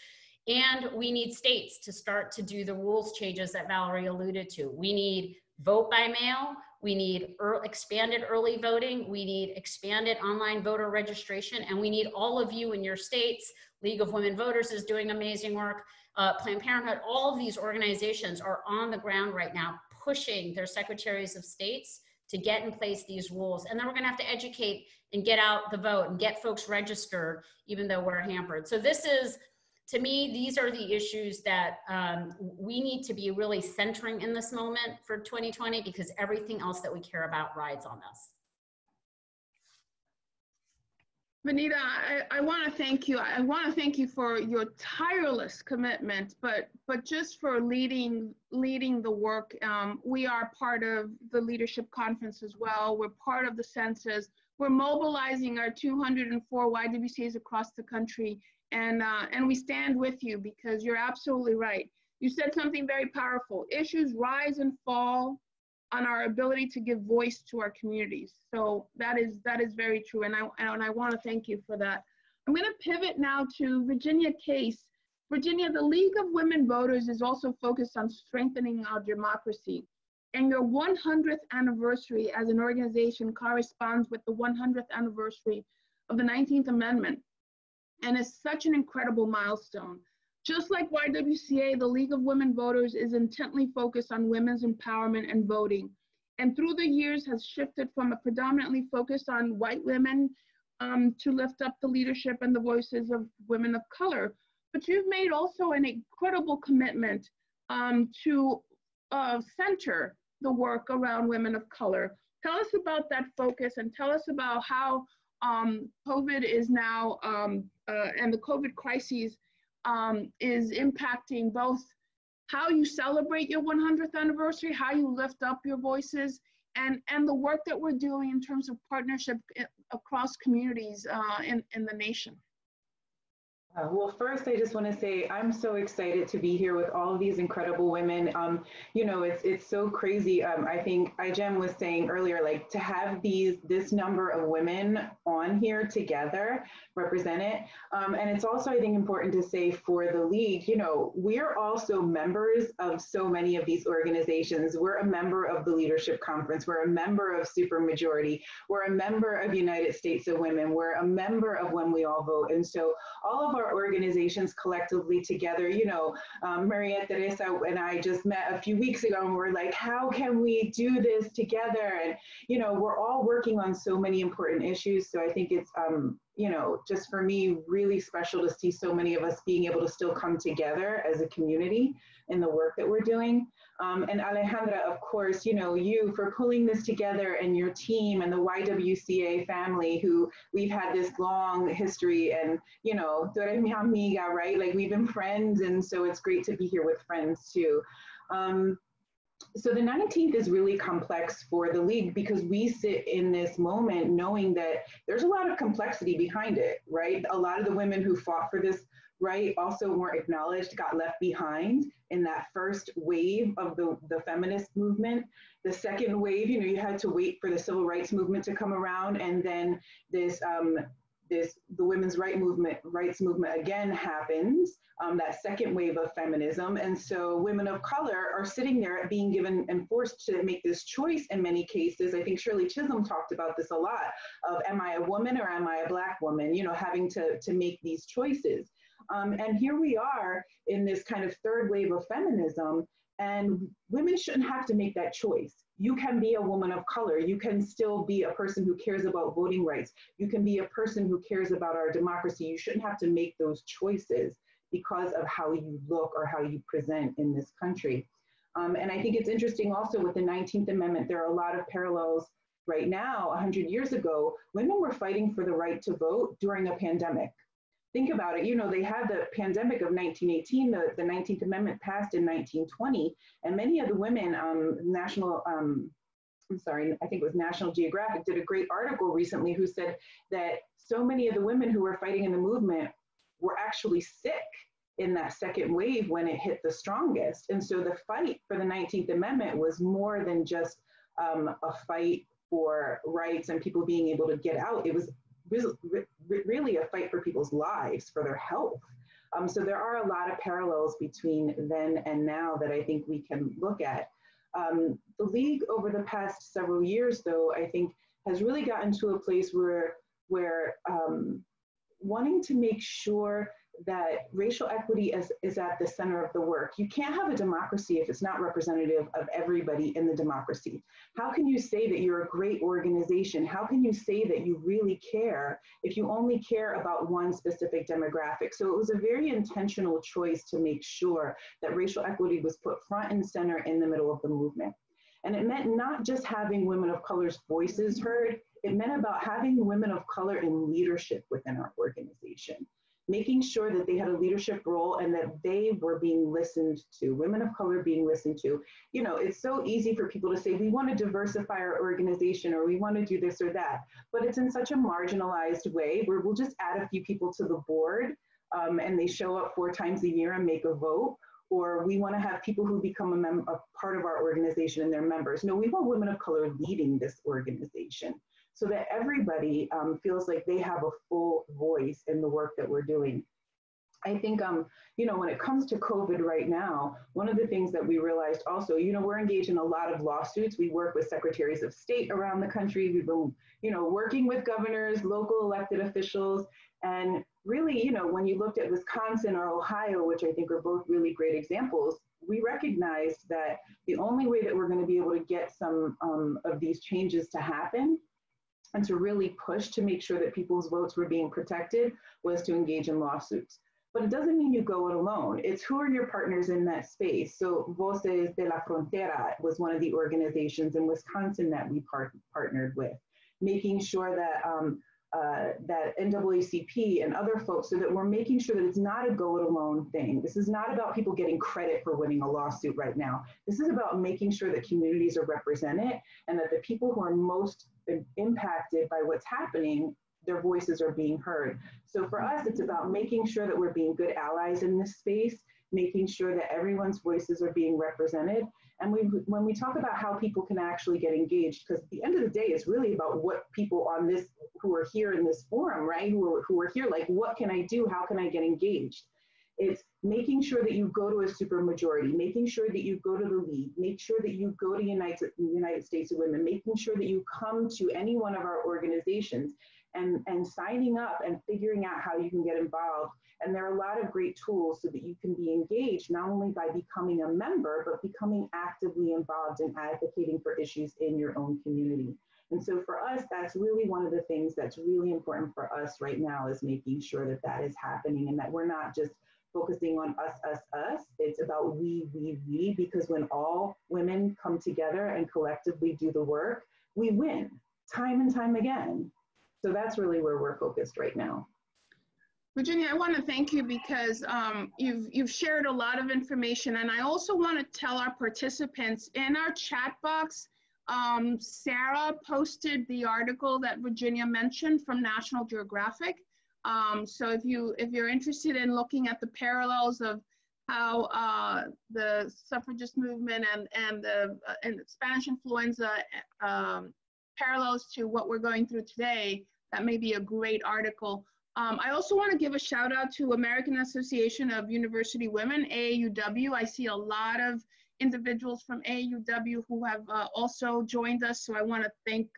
And we need states to start to do the rules changes that Valerie alluded to. We need vote by mail. We need expanded early voting. We need expanded online voter registration. And we need all of you in your states. League of Women Voters is doing amazing work. Planned Parenthood, all of these organizations are on the ground right now, pushing their secretaries of states to get in place these rules. And then we're gonna have to educate and get out the vote and get folks registered, even though we're hampered. So this is, to me, these are the issues that we need to be really centering in this moment for 2020, because everything else that we care about rides on this. Vanita, I want to thank you. I want to thank you for your tireless commitment, but just for leading the work. We are part of the leadership conference as well. We're part of the census. We're mobilizing our 204 YWCAs across the country, and we stand with you, because you're absolutely right. You said something very powerful. Issues rise and fall on our ability to give voice to our communities. So that is very true, and I want to thank you for that. I'm going to pivot now to Virginia Case. Virginia, the League of Women Voters is also focused on strengthening our democracy, and your 100th anniversary as an organization corresponds with the 100th anniversary of the 19th Amendment, and is such an incredible milestone. Just like YWCA, the League of Women Voters is intently focused on women's empowerment and voting. and through the years has shifted from a predominantly focused on white women to lift up the leadership and the voices of women of color. But you've made also an incredible commitment to center the work around women of color. Tell us about that focus and tell us about how COVID is now, and the COVID crises is impacting both how you celebrate your 100th anniversary, how you lift up your voices, and the work that we're doing in terms of partnership across communities in the nation. Well, first, I just want to say I'm so excited to be here with all of these incredible women. You know, it's so crazy. I think Ijem was saying earlier, like to have this number of women on here together represented. And it's also, I think, important to say for the League, you know, we're also members of so many of these organizations. We're a member of the Leadership Conference. We're a member of Supermajority. We're a member of United States of Women. We're a member of When We All Vote. And so all of our organizations collectively together, you know, Maria Teresa and I just met a few weeks ago and we're like, how can we do this together? And, you know, we're all working on so many important issues. So I think it's, you know, just for me, really special to see so many of us being able to still come together as a community in the work that we're doing. And Alejandra, of course, you know, you for pulling this together and your team and the YWCA family who we've had this long history and, you know, tú eres mi amiga, right? Like we've been friends. And so it's great to be here with friends too. So the 19th is really complex for the League because we sit in this moment knowing that there's a lot of complexity behind it, right? A lot of the women who fought for this right also weren't acknowledged, got left behind in that first wave of the feminist movement. The second wave, you know, you had to wait for the civil rights movement to come around, and then the women's rights movement again happens, that second wave of feminism. And so women of color are sitting there being given and forced to make this choice in many cases. I think Shirley Chisholm talked about this a lot of, am I a woman or am I a Black woman? You know, having to make these choices. And here we are in this kind of third wave of feminism, and women shouldn't have to make that choice. You can be a woman of color. You can still be a person who cares about voting rights. You can be a person who cares about our democracy. You shouldn't have to make those choices because of how you look or how you present in this country. And I think it's interesting also with the 19th Amendment, there are a lot of parallels right now. 100 years ago, women were fighting for the right to vote during a pandemic. Think about it, you know, they had the pandemic of 1918, the 19th Amendment passed in 1920, and many of the women, I think it was National Geographic did a great article recently who said that so many of the women who were fighting in the movement were actually sick in that second wave when it hit the strongest. And so the fight for the 19th Amendment was more than just a fight for rights and people being able to get out. It was really a fight for people's lives, for their health. So there are a lot of parallels between then and now that I think we can look at. The League over the past several years, though, I think has really gotten to a place where wanting to make sure that racial equity is at the center of the work. You can't have a democracy if it's not representative of everybody in the democracy. How can you say that you're a great organization? How can you say that you really care if you only care about one specific demographic? So it was a very intentional choice to make sure that racial equity was put front and center in the middle of the movement. And it meant not just having women of color's voices heard, it meant about having women of color in leadership within our organization, making sure that they had a leadership role and that they were being listened to, women of color being listened to. You know, it's so easy for people to say, we want to diversify our organization or we want to do this or that, but it's in such a marginalized way where we'll just add a few people to the board and they show up 4 times a year and make a vote. Or we want to have people who become a part of our organization and they're members. No, we want women of color leading this organization, so that everybody feels like they have a full voice in the work that we're doing. I think, you know, when it comes to COVID right now, one of the things that we realized also, you know, we're engaged in a lot of lawsuits. We work with secretaries of state around the country. We've been, you know, working with governors, local elected officials, and really, you know, when you looked at Wisconsin or Ohio, which I think are both really great examples, we recognized that the only way that we're going to be able to get some of these changes to happen and to really push to make sure that people's votes were being protected was to engage in lawsuits. But it doesn't mean you go it alone. It's who are your partners in that space. So Voces de la Frontera was one of the organizations in Wisconsin that we partnered with, making sure that that NAACP and other folks, so that we're making sure that it's not a go it alone thing. This is not about people getting credit for winning a lawsuit right now. This is about making sure that communities are represented and that the people who are most impacted by what's happening, their voices are being heard. So for us, it's about making sure that we're being good allies in this space, making sure that everyone's voices are being represented. And when we talk about how people can actually get engaged, because at the end of the day, it's really about what people on this, who are here in this forum, right, who are here, like, what can I do? How can I get engaged? It's making sure that you go to a supermajority, making sure that you go to the League, make sure that you go to United States of Women, making sure that you come to any one of our organizations and signing up and figuring out how you can get involved. And there are a lot of great tools so that you can be engaged, not only by becoming a member, but becoming actively involved in advocating for issues in your own community. And so for us, that's really one of the things that's really important for us right now, is making sure that that is happening and that we're not just focusing on us. It's about we, because when all women come together and collectively do the work, we win time and time again. So that's really where we're focused right now. Virginia, I want to thank you because you've shared a lot of information, and I also want to tell our participants in our chat box, Sarah posted the article that Virginia mentioned from National Geographic. So if you're interested in looking at the parallels of how the suffragist movement and the Spanish influenza parallels to what we're going through today, that may be a great article. I also want to give a shout out to American Association of University Women, AAUW. I see a lot of individuals from AAUW who have also joined us, so I want to thank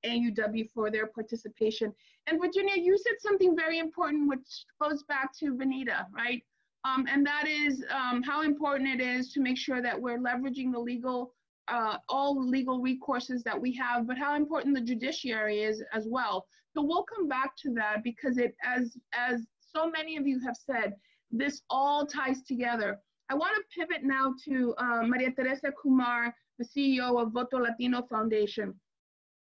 AAUW for their participation. And Virginia, you said something very important, which goes back to Benita, right? And that is how important it is to make sure that we're leveraging the legal, all legal recourses that we have, but how important the judiciary is as well. So we'll come back to that because it, as so many of you have said, this all ties together. I want to pivot now to Maria Teresa Kumar, the CEO of Voto Latino Foundation.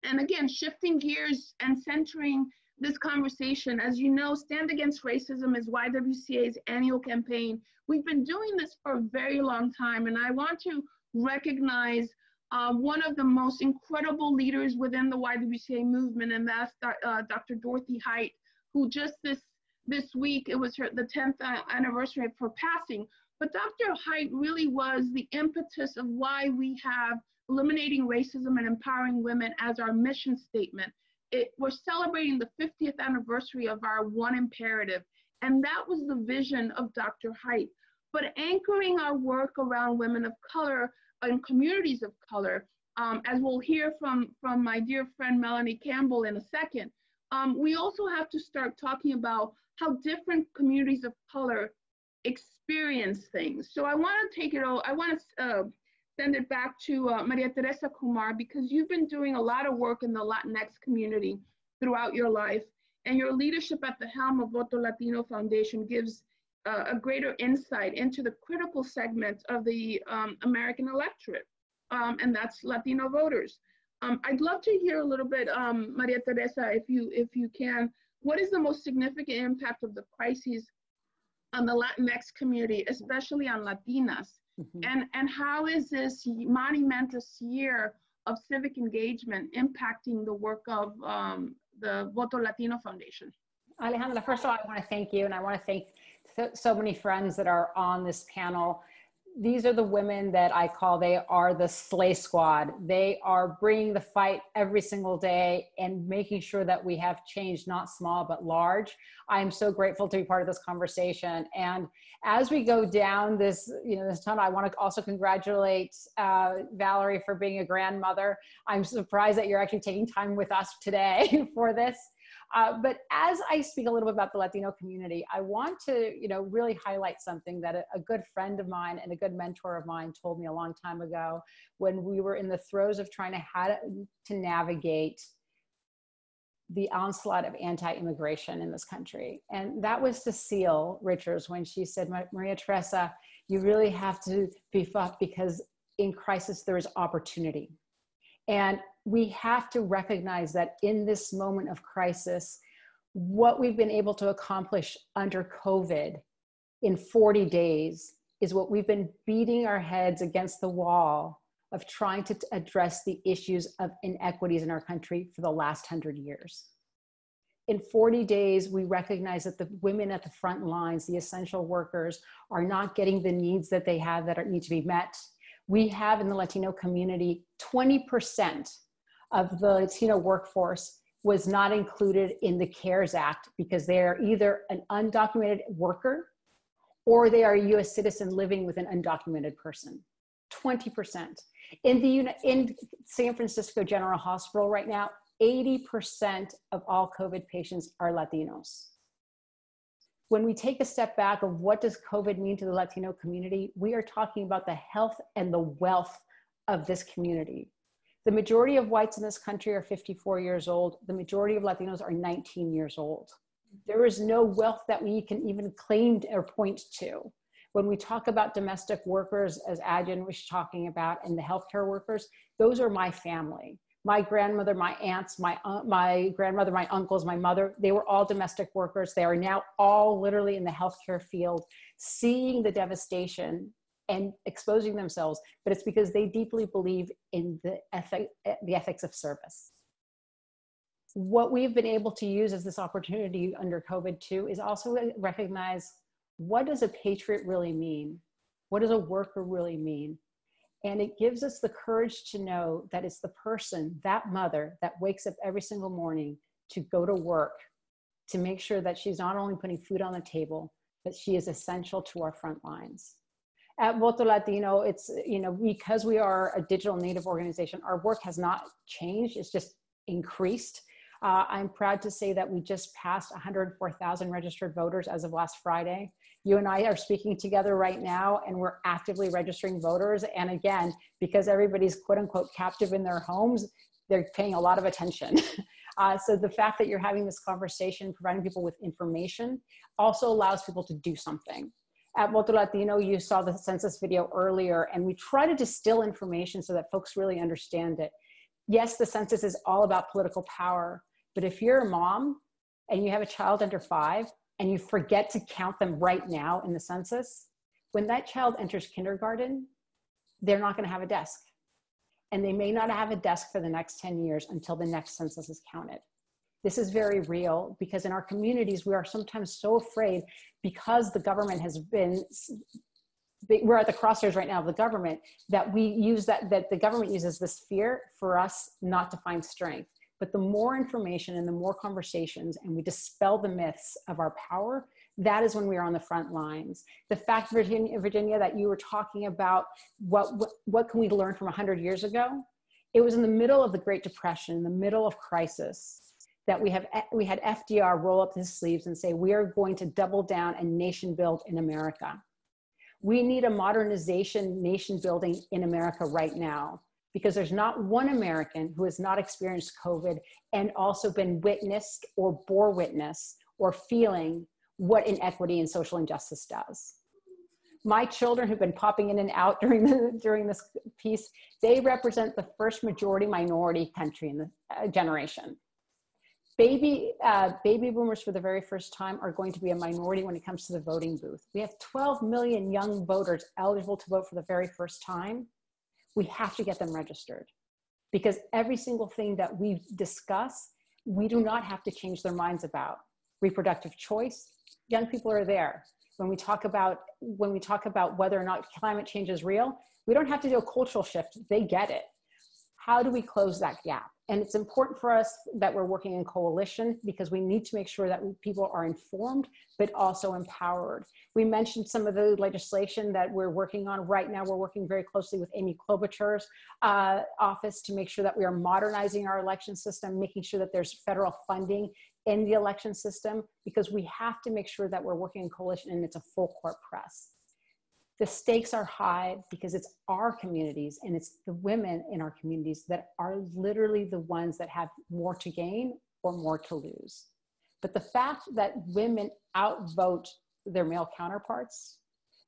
And again, shifting gears and centering this conversation. As you know, Stand Against Racism is YWCA's annual campaign. We've been doing this for a very long time, and I want to recognize one of the most incredible leaders within the YWCA movement, and that's Dr. Dorothy Height, who just this week, it was the 10th anniversary of her passing. But Dr. Height really was the impetus of why we have Eliminating Racism and Empowering Women as our mission statement. We're celebrating the 50th anniversary of our one imperative, and that was the vision of Dr. Height. But anchoring our work around women of color and communities of color, as we'll hear from my dear friend Melanie Campbell in a second, we also have to start talking about how different communities of color experience things. So I want to take it over. I want to send it back to Maria Teresa Kumar, because you've been doing a lot of work in the Latinx community throughout your life, and your leadership at the helm of Voto Latino Foundation gives a greater insight into the critical segment of the American electorate, and that's Latino voters. I'd love to hear a little bit, Maria Teresa, if you can, what is the most significant impact of the crises on the Latinx community, especially on Latinas? Mm-hmm. And how is this monumentous year of civic engagement impacting the work of the Voto Latino Foundation? Alejandra, first of all, I want to thank you, and I want to thank so many friends that are on this panel. These are the women that I call, they are the slay squad. They are bringing the fight every single day and making sure that we have change, not small, but large. I am so grateful to be part of this conversation. And as we go down this, this tunnel, I want to also congratulate Valerie for being a grandmother. I'm surprised that you're actually taking time with us today for this. But as I speak a little bit about the Latino community, I want to, really highlight something that a good friend of mine and a good mentor of mine told me a long time ago when we were in the throes of trying to navigate the onslaught of anti-immigration in this country. And that was Cecile Richards when she said, Maria Teresa, you really have to beef up because in crisis there is opportunity. And we have to recognize that in this moment of crisis, what we've been able to accomplish under COVID in 40 days is what we've been beating our heads against the wall of trying to address the issues of inequities in our country for the last 100 years. In 40 days, we recognize that the women at the front lines, the essential workers, are not getting the needs that they have that need to be met. We have in the Latino community, 20% of the Latino workforce was not included in the CARES Act because they are either an undocumented worker or they are a US citizen living with an undocumented person. 20%. In San Francisco General Hospital right now, 80% of all COVID patients are Latinos. When we take a step back of what does COVID mean to the Latino community, we are talking about the health and the wealth of this community. The majority of whites in this country are 54 years old. The majority of Latinos are 19 years old. There is no wealth that we can even claim or point to. When we talk about domestic workers, as Adjan was talking about, and the healthcare workers, those are my family. My grandmother, my aunts, my grandmother, my uncles, my mother, they were all domestic workers. They are now all literally in the healthcare field, seeing the devastation and exposing themselves, but it's because they deeply believe in the ethics of service. What we've been able to use as this opportunity under COVID too is also recognize, what does a patriot really mean? What does a worker really mean? And it gives us the courage to know that it's the person, that mother, that wakes up every single morning to go to work, to make sure that she's not only putting food on the table, but she is essential to our front lines. At Voto Latino, it's, because we are a digital native organization, our work has not changed, it's just increased. I'm proud to say that we just passed 104,000 registered voters as of last Friday. You and I are speaking together right now, and we're actively registering voters. And again, because everybody's quote unquote captive in their homes, they're paying a lot of attention. So the fact that you're having this conversation, providing people with information, also allows people to do something. At Voto Latino, you saw the census video earlier, and we try to distill information so that folks really understand it. Yes, the census is all about political power, but if you're a mom and you have a child under 5 and you forget to count them right now in the census, when that child enters kindergarten, they're not going to have a desk. And they may not have a desk for the next 10 years until the next census is counted. This is very real because in our communities, we are sometimes so afraid because the government has been, we're at the crosshairs right now of the government, that we use that the government uses this fear for us not to find strength. But the more information and the more conversations, and we dispel the myths of our power, that is when we are on the front lines. The fact, Virginia, that you were talking about what can we learn from 100 years ago? It was in the middle of the Great Depression, in the middle of crisis, that we had FDR roll up his sleeves and say, we are going to double down and nation build in America. We need a modernization nation building in America right now, because there's not one American who has not experienced COVID and also been witnessed or bore witness or feeling what inequity and social injustice does. My children who've been popping in and out during this piece, they represent the first majority minority country in the generation. Baby boomers for the very first time are going to be a minority when it comes to the voting booth. We have 12 million young voters eligible to vote for the very first time. We have to get them registered, because every single thing that we discuss, we do not have to change their minds about. Reproductive choice, young people are there. When we talk about whether or not climate change is real, we don't have to do a cultural shift. They get it. How do we close that gap? And it's important for us that we're working in coalition, because we need to make sure that people are informed, but also empowered. We mentioned some of the legislation that we're working on right now. We're working very closely with Amy Klobuchar's office to make sure that we are modernizing our election system, making sure that there's federal funding in the election system, because we have to make sure that we're working in coalition and it's a full court press. The stakes are high because it's our communities and it's the women in our communities that are literally the ones that have more to gain or more to lose. But the fact that women outvote their male counterparts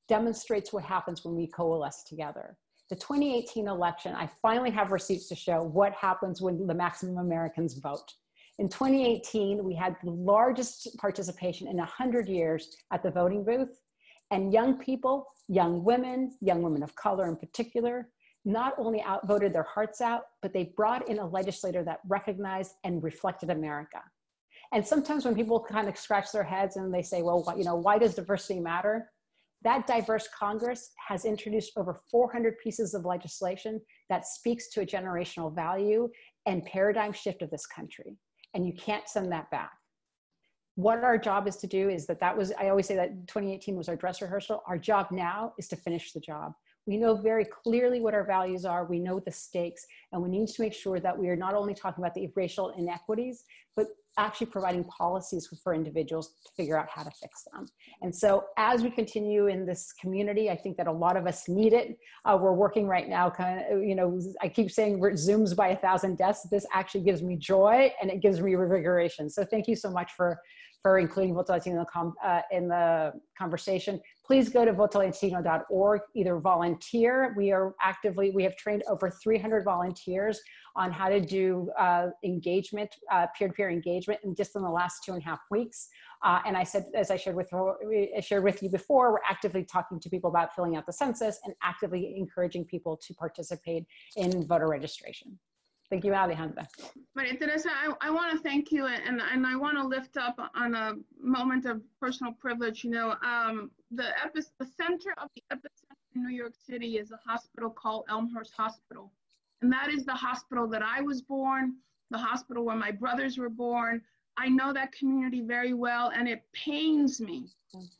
demonstrates what happens when we coalesce together. The 2018 election, I finally have receipts to show what happens when the maximum Americans vote. In 2018, we had the largest participation in 100 years at the voting booth. And young people, young women of color in particular, not only outvoted their hearts out, but they brought in a legislator that recognized and reflected America. And sometimes when people kind of scratch their heads and they say, well, why does diversity matter? That diverse Congress has introduced over 400 pieces of legislation that speaks to a generational value and paradigm shift of this country. And you can't send that back. What our job is to do is I always say that 2018 was our dress rehearsal. Our job now is to finish the job. We know very clearly what our values are. We know the stakes, and we need to make sure that we are not only talking about the racial inequities, but actually providing policies for individuals to figure out how to fix them. And so as we continue in this community, I think that a lot of us need it. We're working right now, I keep saying we're Zooms by 1,000 deaths. This actually gives me joy and it gives me revigoration. So thank you so much for including Voto Latino in the conversation. Please go to votolatino.org, either volunteer. We have trained over 300 volunteers on how to do engagement, peer-to-peer engagement, in just in the last 2.5 weeks. And I said, as I shared with you before, we're actively talking to people about filling out the census and actively encouraging people to participate in voter registration. Thank you, Alejandra. Maria Teresa, I want to thank you, and I want to lift up on a moment of personal privilege. The center of the epicenter in New York City is a hospital called Elmhurst Hospital. And that is the hospital that I was born, the hospital where my brothers were born. I know that community very well, and it pains me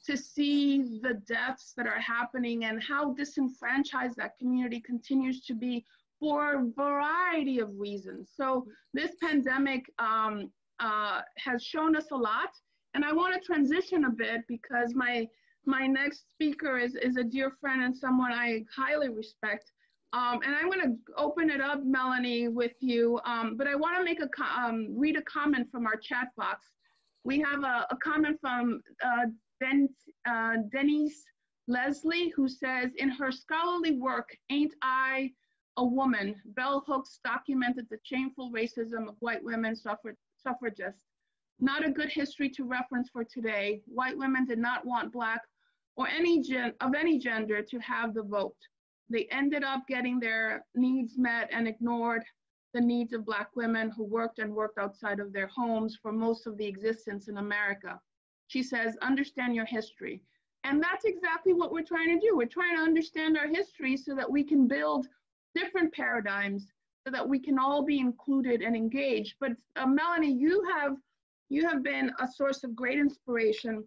to see the deaths that are happening and how disenfranchised that community continues to be for a variety of reasons. So this pandemic has shown us a lot, and I want to transition a bit because my next speaker is a dear friend and someone I highly respect. And I'm going to open it up, Melanie, with you, but I want to make read a comment from our chat box. We have a comment from Denise Leslie, who says, in her scholarly work, Ain't I a Woman, Bell Hooks documented the shameful racism of white women suffragists. Not a good history to reference for today. White women did not want Black or of any gender to have the vote. They ended up getting their needs met and ignored the needs of Black women who worked outside of their homes for most of the existence in America. She says, understand your history. And that's exactly what we're trying to do. We're trying to understand our history so that we can build different paradigms so that we can all be included and engaged. But Melanie, you have been a source of great inspiration.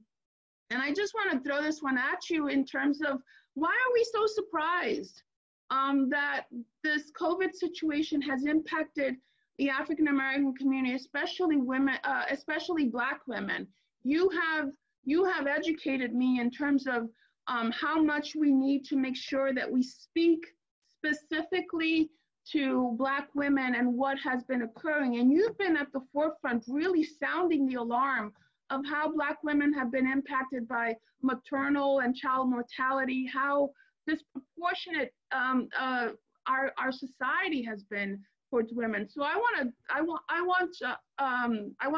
And I just want to throw this one at you in terms of, why are we so surprised that this COVID situation has impacted the African American community, especially women, especially Black women? You have educated me in terms of how much we need to make sure that we speak specifically to Black women and what has been occurring. And you've been at the forefront really sounding the alarm of how Black women have been impacted by maternal and child mortality, how disproportionate our society has been towards women. So I want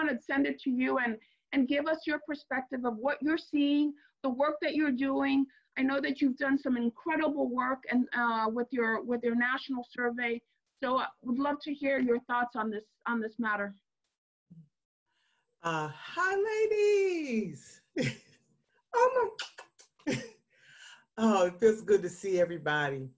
to send it to you and give us your perspective of what you're seeing, the work that you're doing. I know that you've done some incredible work and with your national survey. So I would love to hear your thoughts on this matter. Hi, ladies. Oh, it feels good to see everybody.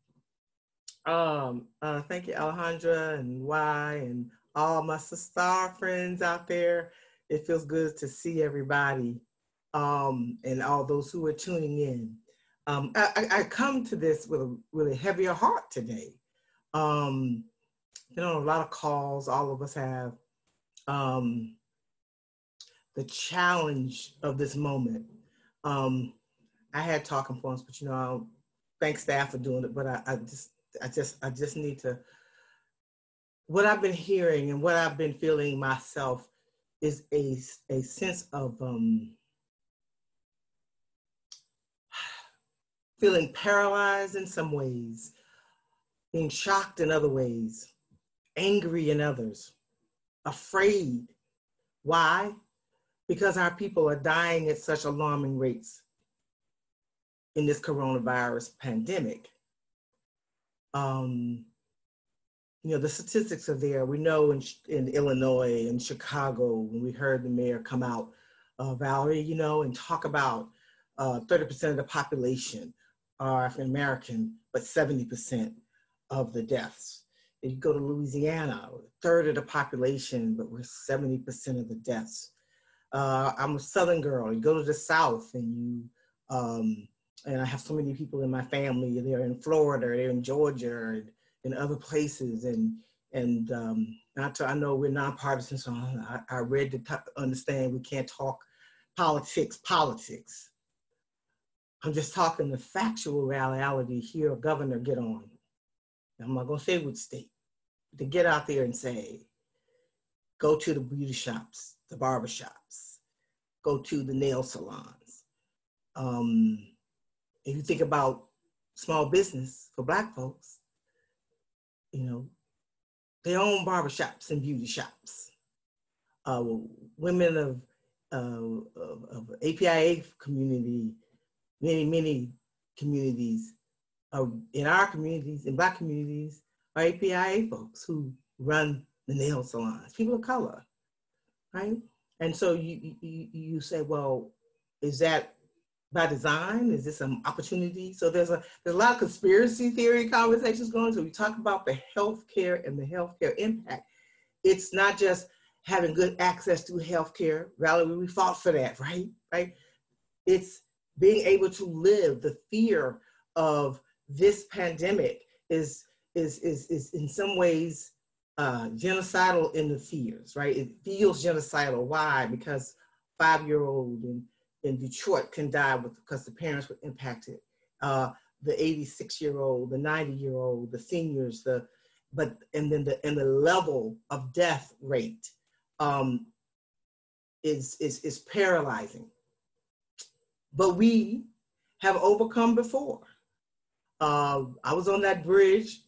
Thank you, Alejandra and Y and all my star friends out there. It feels good to see everybody and all those who are tuning in. I come to this with a really heavier heart today. Been on a lot of calls, all of us have. the challenge of this moment. I had talking points, but you know, I'll thank staff for doing it, but I just need to, what I've been hearing and what I've been feeling myself is a sense of feeling paralyzed in some ways, being shocked in other ways, angry in others, afraid. Why? Because our people are dying at such alarming rates in this coronavirus pandemic. You know, the statistics are there. We know in Illinois and Chicago, when we heard the mayor come out, Valerie, you know, and talk about 30% of the population are African American, but 70% of the deaths. If you go to Louisiana, a third of the population, but we're 70% of the deaths. I'm a Southern girl. You go to the South and and I have so many people in my family. They're in Florida, they're in Georgia, and in other places. I know we're nonpartisan, so I read to understand we can't talk politics. I'm just talking the factual reality here. Governor, get on. I'm not gonna say which state, to get out there and say, go to the beauty shops, the barber shops, go to the nail salons. If you think about small business for Black folks, you know, they own barbershops and beauty shops. Women of APIA community, many communities, in our communities, in Black communities, are APIA folks who run the nail salons, people of color, right? And so you say, well, is that by design? Is this an opportunity? So there's a lot of conspiracy theory conversations going on. So we talk about the healthcare and the healthcare impact. It's not just having good access to healthcare. Valerie, we fought for that, right? It's being able to live. The fear of this pandemic is in some ways genocidal in the fears, right? It feels genocidal. Why? Because 5-year-old in Detroit can die because the parents were impacted. The 86-year-old, the 90-year-old, the seniors, and the level of death rate is paralyzing. But we have overcome before. I was on that bridge.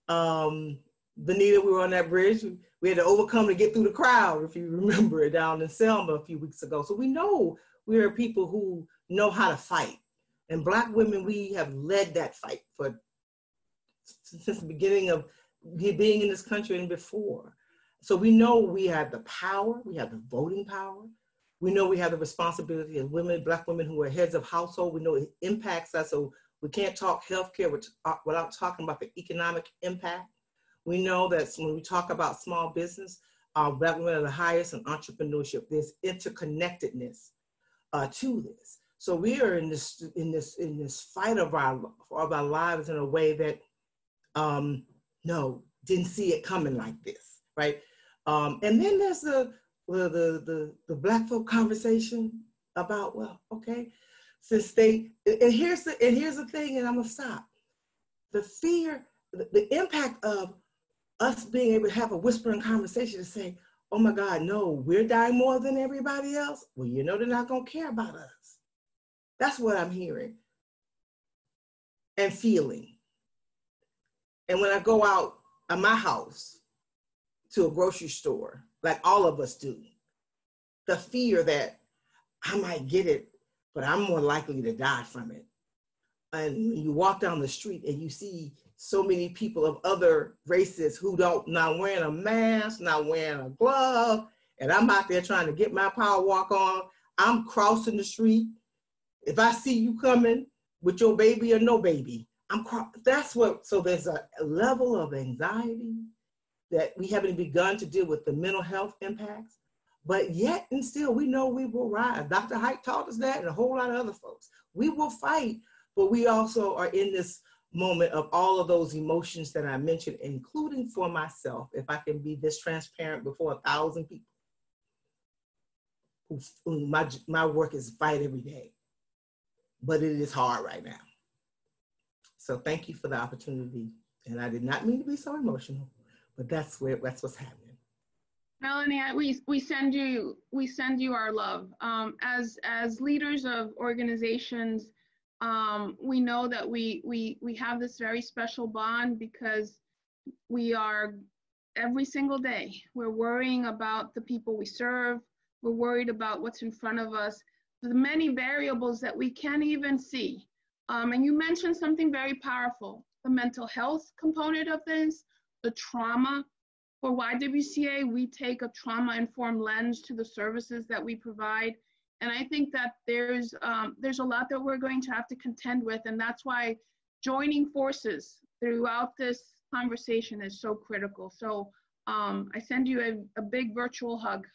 Benita, we were on that bridge. We had to overcome to get through the crowd, if you remember, down in Selma a few weeks ago. So we know we are people who know how to fight. And Black women, we have led that fight since the beginning of being in this country and before. So we know we have the power, we have the voting power. We know we have the responsibility as women, Black women who are heads of household. We know it impacts us, so we can't talk healthcare without talking about the economic impact. We know that when we talk about small business, Black women are the highest in entrepreneurship. There's interconnectedness to this. So we are in this fight of our lives in a way that didn't see it coming like this, right? And then there's the Black folk conversation about, well, okay, since and here's the thing, and I'm gonna stop. The fear, the impact of us being able to have a whispering conversation to say, oh my God, no, we're dying more than everybody else. Well, you know, they're not gonna care about us. That's what I'm hearing and feeling. And when I go out of my house to a grocery store, like all of us do, the fear that I might get it, but I'm more likely to die from it. And when you walk down the street and you see so many people of other races who not wearing a mask, not wearing a glove, and I'm out there trying to get my power walk on, I'm crossing the street. If I see you coming with your baby or no baby, so there's a level of anxiety that we haven't begun to deal with the mental health impacts, but yet and still we know we will rise. Dr. Hike taught us that and a whole lot of other folks. We will fight, but we also are in this moment of all of those emotions that I mentioned, including for myself, if I can be this transparent before 1,000 people my work is fight every day, but it is hard right now. So thank you for the opportunity. And I did not mean to be so emotional, but that's what's happening. Melanie, we send you our love. As leaders of organizations, we know that we have this very special bond because we are, every single day, we're worrying about the people we serve. We're worried about what's in front of us, the many variables that we can't even see. And you mentioned something very powerful, the mental health component of this, the trauma. For YWCA, we take a trauma-informed lens to the services that we provide. And I think that there's a lot that we're going to have to contend with. And that's why joining forces throughout this conversation is so critical. So I send you a big virtual hug.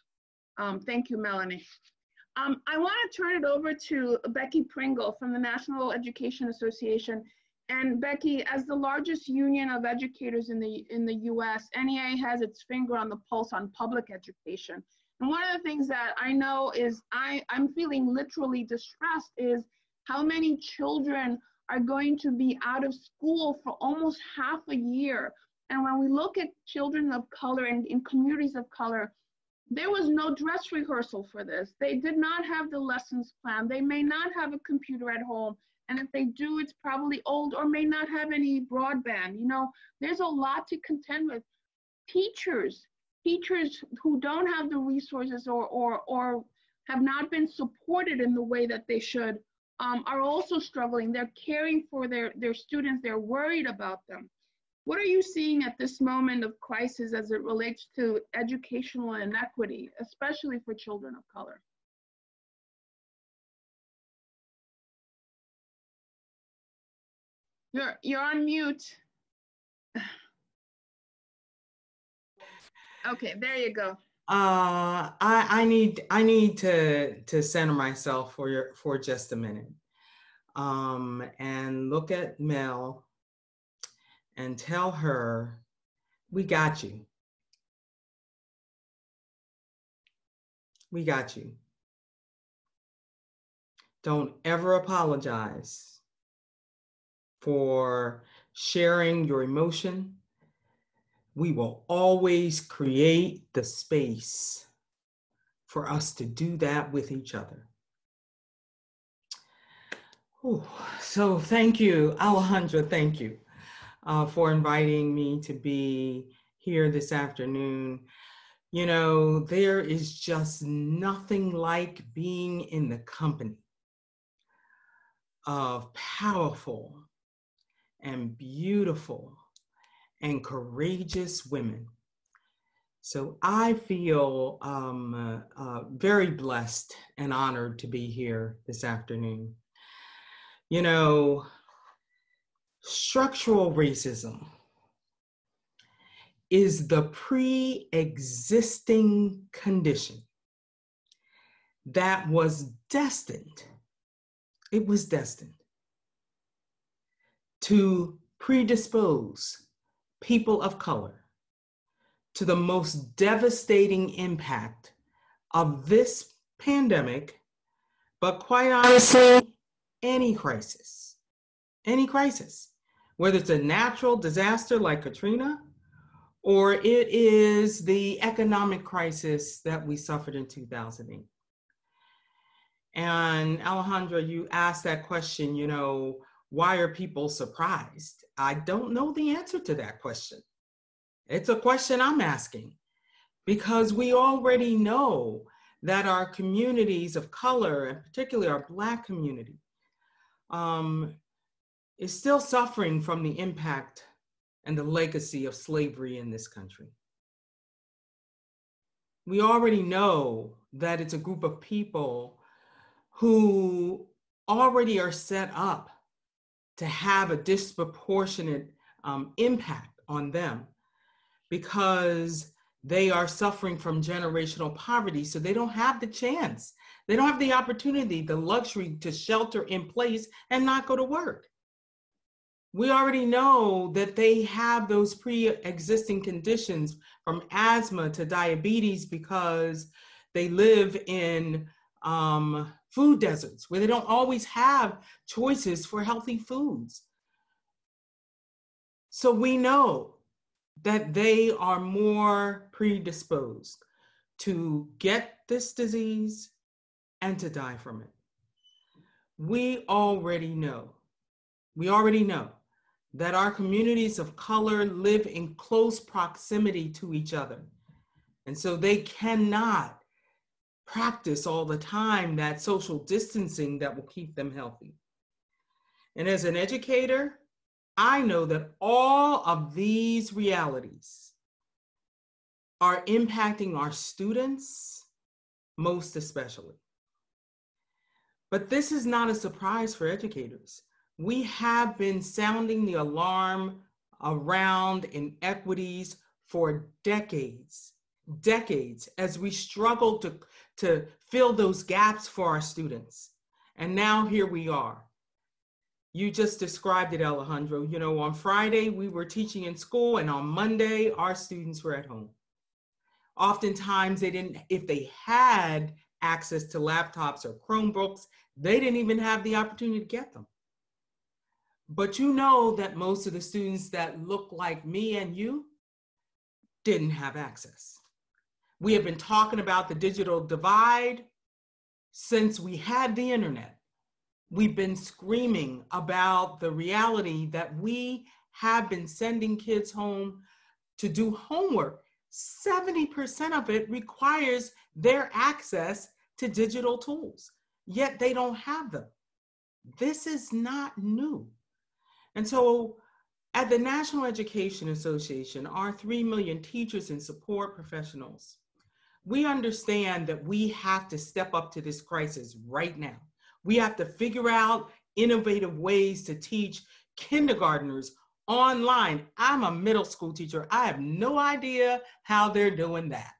Thank you, Melanie. I want to turn it over to Becky Pringle from the National Education Association. And Becky, as the largest union of educators in the US, NEA has its finger on the pulse on public education. And one of the things that I know is I'm feeling literally distressed is how many children are going to be out of school for almost half a year. And when we look at children of color and in communities of color, there was no dress rehearsal for this. They did not have the lessons planned. They may not have a computer at home. And if they do, it's probably old or may not have any broadband. You know, there's a lot to contend with. Teachers who don't have the resources or have not been supported in the way that they should are also struggling. They're caring for their students. They're worried about them. What are you seeing at this moment of crisis as it relates to educational inequity, especially for children of color? You're on mute. Okay, there you go. I need to center myself for just a minute, and look at Mel and tell her, we got you. We got you. Don't ever apologize for sharing your emotion. We will always create the space for us to do that with each other. Ooh, so thank you, Alejandra, thank you for inviting me to be here this afternoon. You know, there is just nothing like being in the company of powerful and beautiful and courageous women. So I feel very blessed and honored to be here this afternoon. You know, structural racism is the pre-existing condition that was destined, it was destined to predispose people of color to the most devastating impact of this pandemic, but quite honestly, any crisis, whether it's a natural disaster like Katrina, or it is the economic crisis that we suffered in 2008. And Alejandra, you asked that question, you know, why are people surprised? I don't know the answer to that question. It's a question I'm asking because we already know that our communities of color, and particularly our Black community, is still suffering from the impact and the legacy of slavery in this country. We already know that it's a group of people who already are set up to have a disproportionate impact on them because they are suffering from generational poverty. So they don't have the chance. They don't have the opportunity, the luxury to shelter in place and not go to work. We already know that they have those pre-existing conditions from asthma to diabetes because They live in food deserts where they don't always have choices for healthy foods. So we know that they are more predisposed to get this disease and to die from it. We already know that our communities of color live in close proximity to each other. And so they cannot practice all the time that social distancing that will keep them healthy. And as an educator, I know that all of these realities are impacting our students most especially. But this is not a surprise for educators. We have been sounding the alarm around inequities for decades, as we struggle to fill those gaps for our students. And now here we are. You just described it, Alejandro. You know, on Friday, we were teaching in school, and on Monday, our students were at home. Oftentimes, if they had access to laptops or Chromebooks, they didn't even have the opportunity to get them. But you know that most of the students that look like me and you didn't have access. We have been talking about the digital divide since we had the internet. We've been screaming about the reality that we have been sending kids home to do homework. 70% of it requires their access to digital tools, yet they don't have them. This is not new. And so at the National Education Association, our 3 million teachers and support professionals, we understand that we have to step up to this crisis right now. We have to figure out innovative ways to teach kindergartners online. I'm a middle school teacher. I have no idea how they're doing that.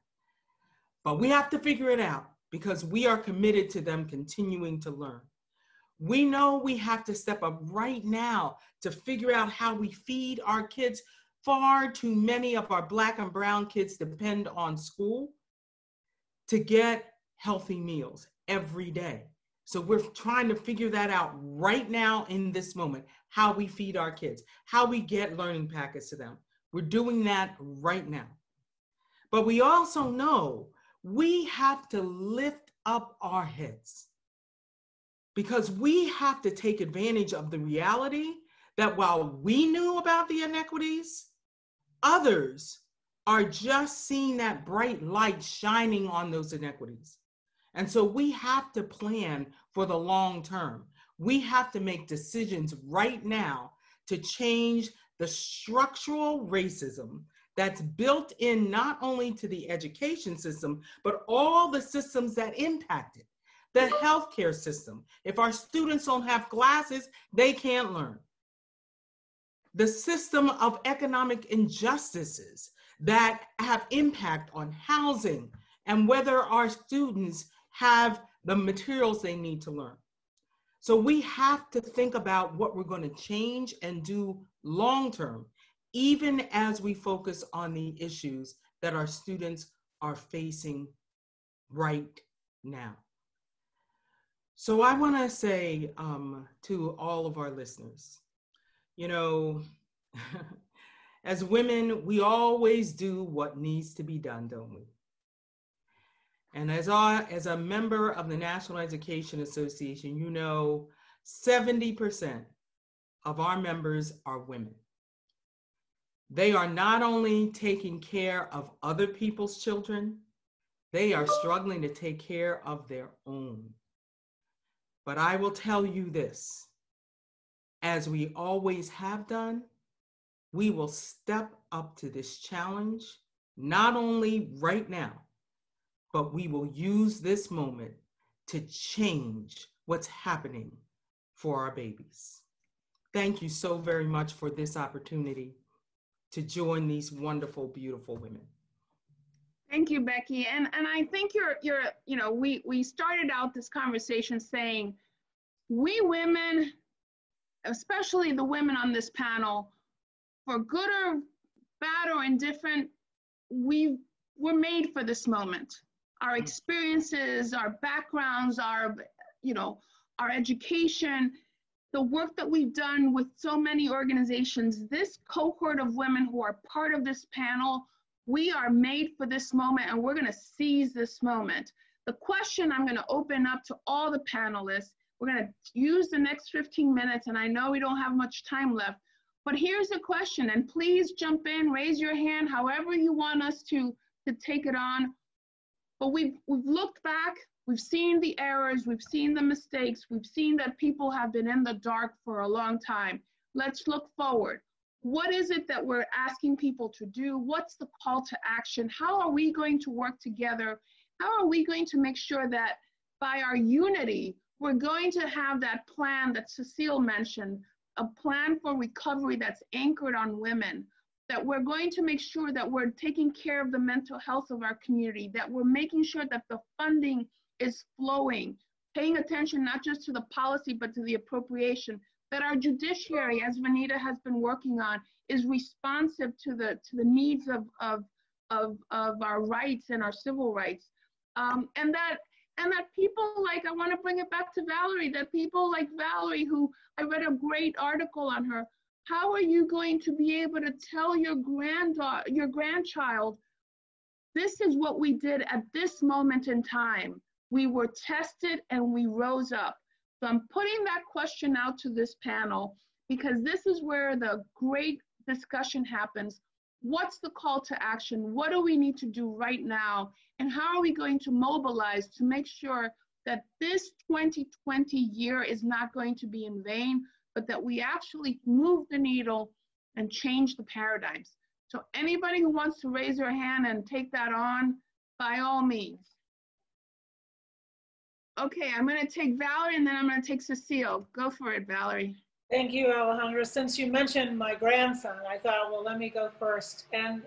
But we have to figure it out because we are committed to them continuing to learn. We know we have to step up right now to figure out how we feed our kids. Far too many of our Black and brown kids depend on school to get healthy meals every day. So we're trying to figure that out right now in this moment, how we feed our kids, how we get learning packets to them. We're doing that right now. But we also know we have to lift up our heads because we have to take advantage of the reality that while we knew about the inequities, others are just seeing that bright light shining on those inequities. And so we have to plan for the long term. We have to make decisions right now to change the structural racism that's built in not only to the education system, but all the systems that impact it. The healthcare system. If our students don't have glasses, they can't learn. The system of economic injustices that have impact on housing and whether our students have the materials they need to learn. So we have to think about what we're going to change and do long-term, even as we focus on the issues that our students are facing right now. So I want to say to all of our listeners, you know, as women, we always do what needs to be done, don't we? And as a member of the National Education Association, you know, 70% of our members are women. They are not only taking care of other people's children, they are struggling to take care of their own. But I will tell you this, as we always have done, we will step up to this challenge, not only right now, but we will use this moment to change what's happening for our babies. Thank you so very much for this opportunity to join these wonderful, beautiful women. Thank you, Becky. And I think we started out this conversation saying, we women, especially the women on this panel, for good or bad or indifferent, we're made for this moment. our experiences, our backgrounds, our, our education, the work that we've done with so many organizations, this cohort of women who are part of this panel, we are made for this moment and we're going to seize this moment. The question I'm going to open up to all the panelists, we're going to use the next 15 minutes, and I know we don't have much time left, but here's the question, and please jump in, raise your hand, however you want us to take it on. But we've looked back, we've seen the errors, we've seen the mistakes, we've seen that people have been in the dark for a long time. Let's look forward. What is it that we're asking people to do? What's the call to action? How are we going to work together? How are we going to make sure that by our unity, we're going to have that plan that Cecile mentioned, a plan for recovery that's anchored on women, that we're going to make sure that we're taking care of the mental health of our community, that we're making sure that the funding is flowing, paying attention not just to the policy, but to the appropriation, that our judiciary, as Vanita has been working on, is responsive to the needs of our rights and our civil rights. And that people like, I want to bring it back to Valerie, that people like Valerie, who I read a great article on her, how are you going to be able to tell your grandchild, this is what we did at this moment in time. We were tested and we rose up. So I'm putting that question out to this panel because this is where the great discussion happens. What's the call to action? What do we need to do right now? And how are we going to mobilize to make sure that this 2020 year is not going to be in vain, but that we actually move the needle and change the paradigms? So anybody who wants to raise their hand and take that on, by all means. Okay, I'm going to take Valerie and then I'm going to take Cecile. Go for it, Valerie. Thank you, Alejandra. Since you mentioned my grandson, I thought, well, let me go first. And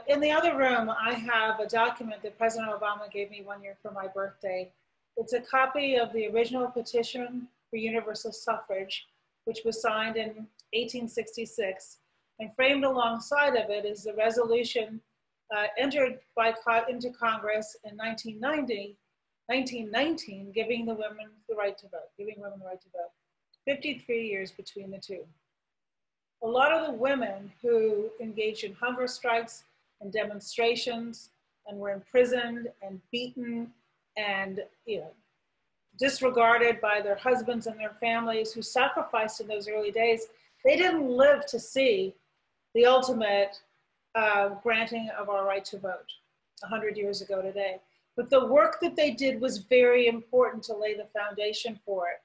in the other room, I have a document that President Obama gave me 1 year for my birthday. It's a copy of the original petition for universal suffrage, which was signed in 1866. And framed alongside of it is the resolution entered into Congress in 1919, giving the women the right to vote, 53 years between the two. A lot of the women who engaged in hunger strikes and demonstrations and were imprisoned and beaten and disregarded by their husbands and their families, who sacrificed in those early days, they didn't live to see the ultimate granting of our right to vote 100 years ago today. But the work that they did was very important to lay the foundation for it.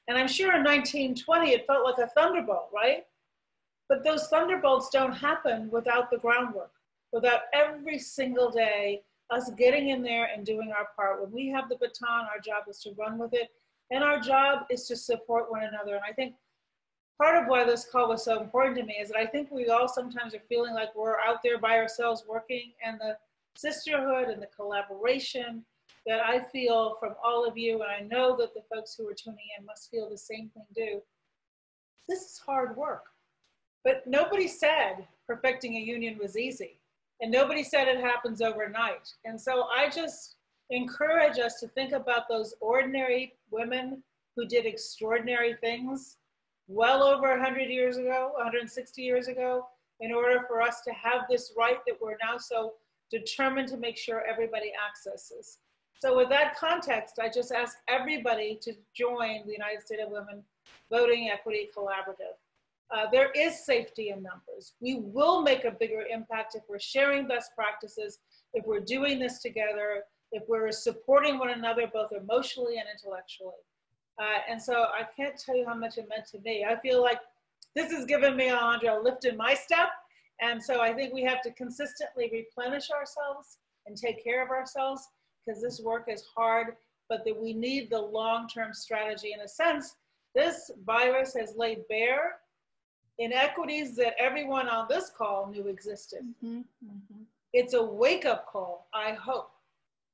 And I'm sure in 1920, it felt like a thunderbolt, right? But those thunderbolts don't happen without the groundwork, without every single day us getting in there and doing our part. When we have the baton, our job is to run with it. And our job is to support one another. And I think part of why this call was so important to me is that I think we all sometimes are feeling like we're out there by ourselves working, and the sisterhood and the collaboration that I feel from all of you, and I know that the folks who are tuning in must feel the same thing too. This is hard work, but nobody said perfecting a union was easy, and nobody said it happens overnight. And so I just encourage us to think about those ordinary women who did extraordinary things well over 100 years ago, 160 years ago, in order for us to have this right that we're now so determined to make sure everybody accesses. So with that context, I just ask everybody to join the United States of Women Voting Equity Collaborative. There is safety in numbers. We will make a bigger impact if we're sharing best practices, if we're doing this together, if we're supporting one another both emotionally and intellectually. And so I can't tell you how much it meant to me. I feel like this has given me, Alejandra, a lift in my step. And so I think we have to consistently replenish ourselves and take care of ourselves, because this work is hard, but that we need the long-term strategy. In a sense, this virus has laid bare inequities that everyone on this call knew existed. It's a wake-up call, I hope.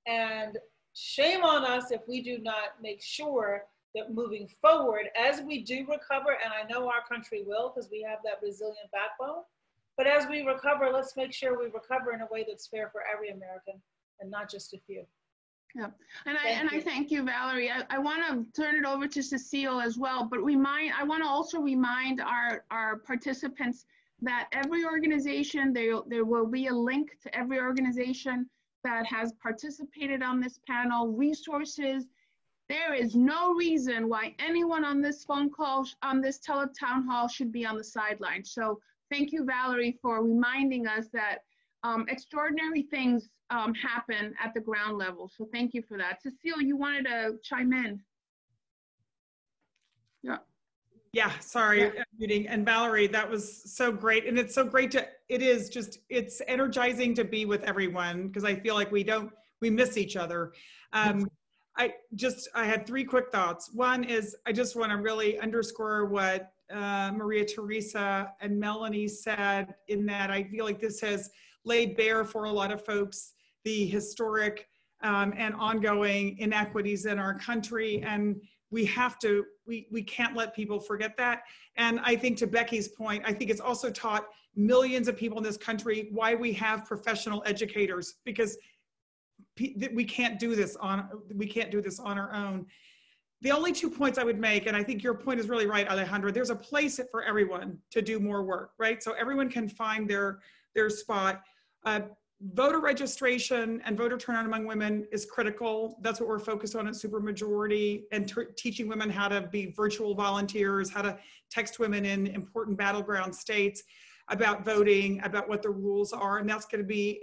And shame on us if we do not make sure that moving forward, as we do recover, and I know our country will, because we have that resilient backbone, but as we recover, let's make sure we recover in a way that's fair for every American. and not just a few. Yeah, and I thank you, Valerie. I want to turn it over to Cecile as well, but I want to also remind our participants that every organization, there will be a link to every organization that has participated on this panel, resources. There is no reason why anyone on this phone call, on this Tele-Town hall should be on the sidelines. So thank you, Valerie, for reminding us that extraordinary things happen at the ground level. So thank you for that. Cecile, you wanted to chime in. Yeah. Yeah, sorry, muting. And Valerie, that was so great. And it's so great it's energizing to be with everyone, because I feel like we miss each other. I had three quick thoughts. One is, I just want to really underscore what Maria Teresa and Melanie said, in that I feel like this has laid bare for a lot of folks the historic and ongoing inequities in our country. And we can't let people forget that. And I think, to Becky's point, I think it's also taught millions of people in this country why we have professional educators, because we can't do this on our own. The only 2 points I would make, and I think your point is really right, Alejandra, there's a place for everyone to do more work, right? So everyone can find their spot. Voter registration and voter turnout among women is critical. That's what we're focused on at Supermajority, and teaching women how to be virtual volunteers, how to text women in important battleground states about voting, about what the rules are. And that's going to be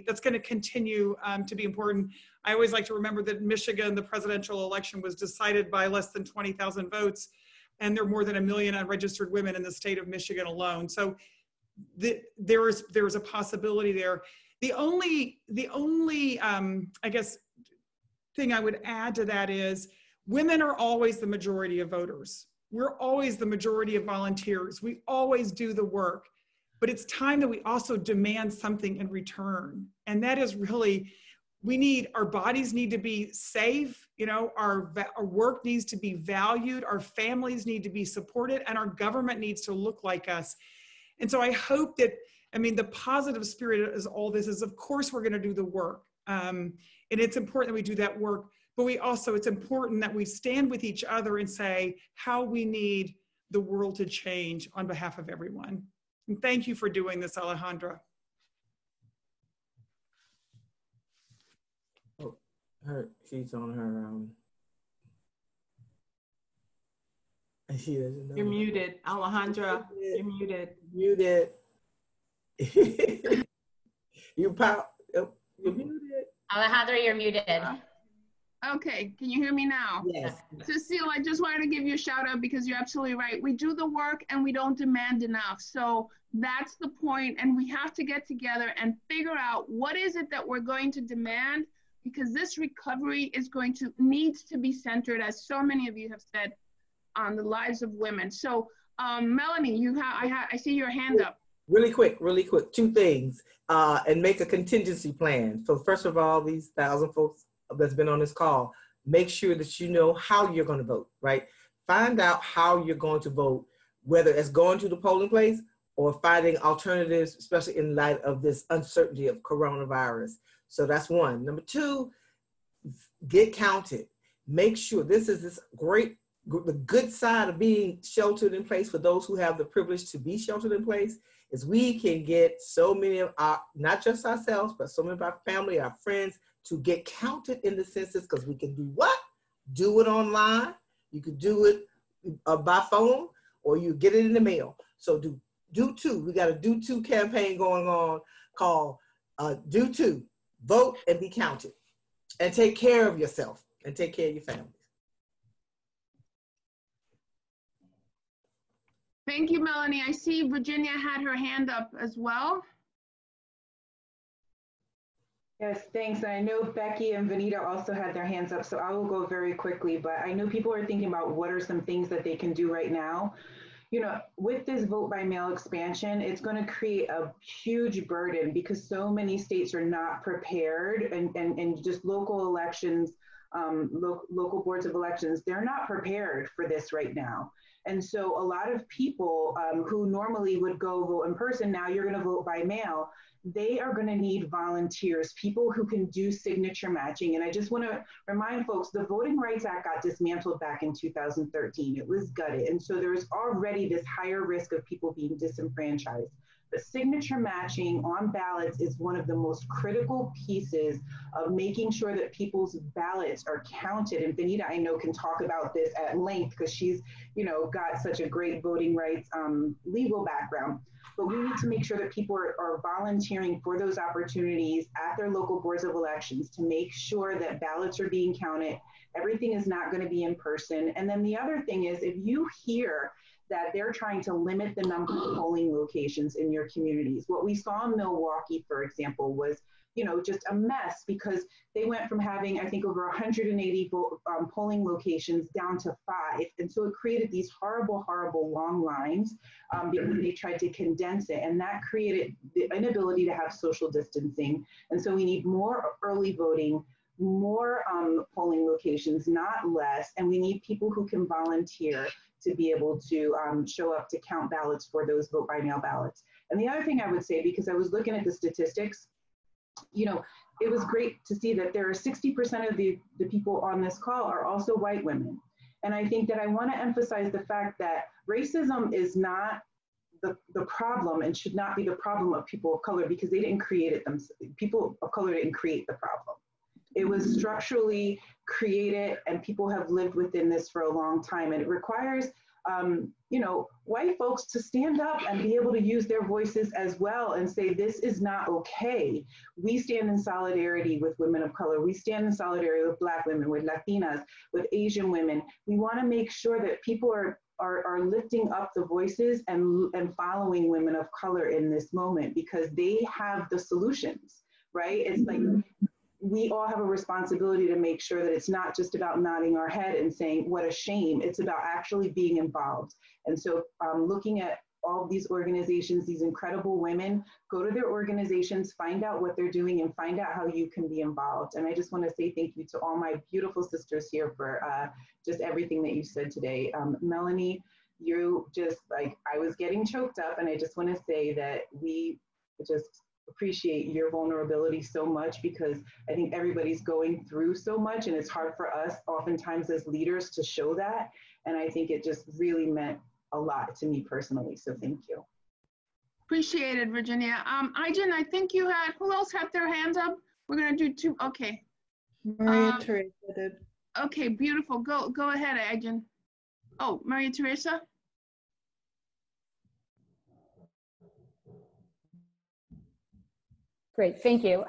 that's going to continue to be important. I always like to remember that in Michigan, the presidential election was decided by less than 20,000 votes, and there are more than 1 million unregistered women in the state of Michigan alone. So there is a possibility there. The only I guess thing I would add to that is, women are always the majority of voters. We're always the majority of volunteers. We always do the work, but it's time that we also demand something in return. And that is really, our bodies need to be safe, our work needs to be valued, our families need to be supported, and our government needs to look like us. And so I hope that, the positive spirit is all this is, of course, we're going to do the work. And it's important that we do that work, but it's important that we stand with each other and say how we need the world to change on behalf of everyone. And thank you for doing this, Alejandra. Oh, she's on her, and she doesn't know. You're muted, Alejandra. You're muted. Muted. You're muted. Alejandra, you're muted. Okay, can you hear me now? Yes. Cecile, I just wanted to give you a shout out, because you're absolutely right. We do the work and we don't demand enough. So that's the point, and we have to get together and figure out what is it that we're going to demand, because this recovery needs to be centered, as so many of you have said, on the lives of women. So Melanie, I see your hand up. Really quick, 2 things, and make a contingency plan. So first of all, these 1,000 folks that's been on this call, make sure that you know how you're going to vote, right? Find out how you're going to vote, whether it's going to the polling place or finding alternatives, especially in light of this uncertainty of coronavirus. So that's one. Number 2, get counted. Make sure the good side of being sheltered in place for those who have the privilege to be sheltered in place is we can get so many of not just ourselves, but so many of our family, our friends, to get counted in the census, because we can do what? Do it online. You could do it by phone, or you get it in the mail. So do 2. We got a Do 2 campaign going on called Do 2. Vote and be counted. And take care of yourself and take care of your family. Thank you, Melanie. I see Virginia had her hand up as well. Yes, thanks. I know Becky and Vanita also had their hands up, so I will go very quickly, but I know people are thinking about what are some things that they can do right now. With this vote by mail expansion, it's going to create a huge burden, because so many states are not prepared, and just local elections local boards of elections, they're not prepared for this right now. And so a lot of people who normally would go vote in person, now you're going to vote by mail. They are going to need volunteers, people who can do signature matching. And I just want to remind folks, the Voting Rights Act got dismantled back in 2013. It was gutted. And so there's already this higher risk of people being disenfranchised. But signature matching on ballots is one of the most critical pieces of making sure that people's ballots are counted. And Benita, I know, can talk about this at length because she's, got such a great voting rights legal background. But we need to make sure that people are volunteering for those opportunities at their local boards of elections to make sure that ballots are being counted. Everything is not going to be in person. And then the other thing is, if you hear that they're trying to limit the number of polling locations in your communities. What we saw in Milwaukee, for example, was, just a mess because they went from having, I think, over 180 polling locations down to 5. And so it created these horrible, horrible long lines because they tried to condense it. And that created the inability to have social distancing. And so we need more early voting, more polling locations, not less. And we need people who can volunteer to be able to show up to count ballots for those vote by mail ballots. And the other thing I would say, because I was looking at the statistics, it was great to see that there are 60% of the people on this call are also white women. And I think that I want to emphasize the fact that racism is not the problem and should not be the problem of people of color because they didn't create it themselves. People of color didn't create the problem. It was structurally created and people have lived within this for a long time. And it requires, white folks to stand up and be able to use their voices as well and say, this is not okay. We stand in solidarity with women of color. We stand in solidarity with Black women, with Latinas, with Asian women. We want to make sure that people are lifting up the voices and following women of color in this moment because they have the solutions, right? It's like, we all have a responsibility to make sure that it's not just about nodding our head and saying, what a shame. It's about actually being involved. And so looking at all these organizations, these incredible women, go to their organizations, find out what they're doing and find out how you can be involved. And I just want to say thank you to all my beautiful sisters here for just everything that you said today. Melanie, you just I was getting choked up and I just want to say that we just appreciate your vulnerability so much because I think everybody's going through so much and it's hard for us oftentimes as leaders to show that. And I think it just really meant a lot to me personally. So thank you. Appreciate it, Virginia. Ijan, I think you had, who else had their hands up? We're gonna do 2, okay. Maria Teresa did. Okay, beautiful, go ahead, Ijan. Oh, Maria Teresa? Great, thank you.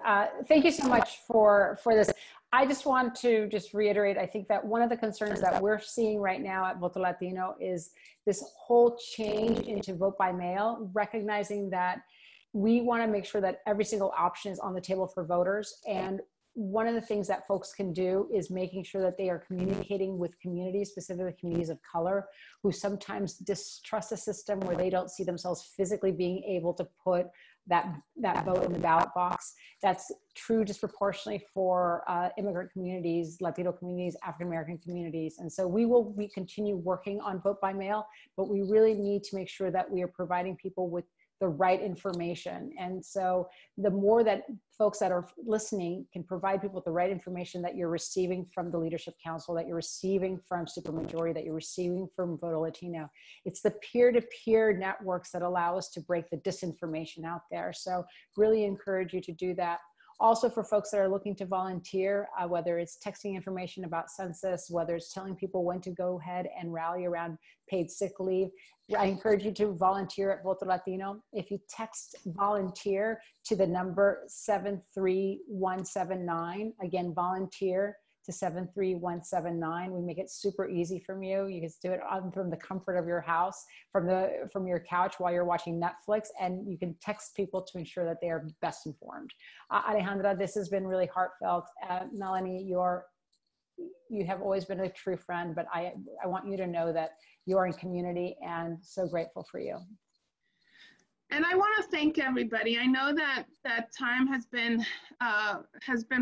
Thank you so much for this. I just want to reiterate, I think that one of the concerns that we're seeing right now at Voto Latino is this whole change into vote by mail, recognizing that we want to make sure that every single option is on the table for voters. And one of the things that folks can do is making sure that they are communicating with communities, specifically communities of color, who sometimes distrust the system where they don't see themselves physically being able to put that vote in the ballot box. That's true disproportionately for immigrant communities, Latino communities, African-American communities. And so we continue working on vote by mail, but we really need to make sure that we are providing people with the right information. And so the more that folks that are listening can provide people with the right information that you're receiving from the Leadership Council, that you're receiving from Supermajority, that you're receiving from Voto Latino. It's the peer-to-peer networks that allow us to break the disinformation out there. So really encourage you to do that. Also for folks that are looking to volunteer, whether it's texting information about census, whether it's telling people when to go ahead and rally around paid sick leave, I encourage you to volunteer at Voto Latino. If you text volunteer to the number 73179, again, volunteer to 73179. We make it super easy from you. You can do it from the comfort of your house, from your couch while you're watching Netflix, and you can text people to ensure that they are best informed. Alejandra, this has been really heartfelt. Melanie, you have always been a true friend, but I want you to know that you're in community and so grateful for you. And I want to thank everybody. I know that time has been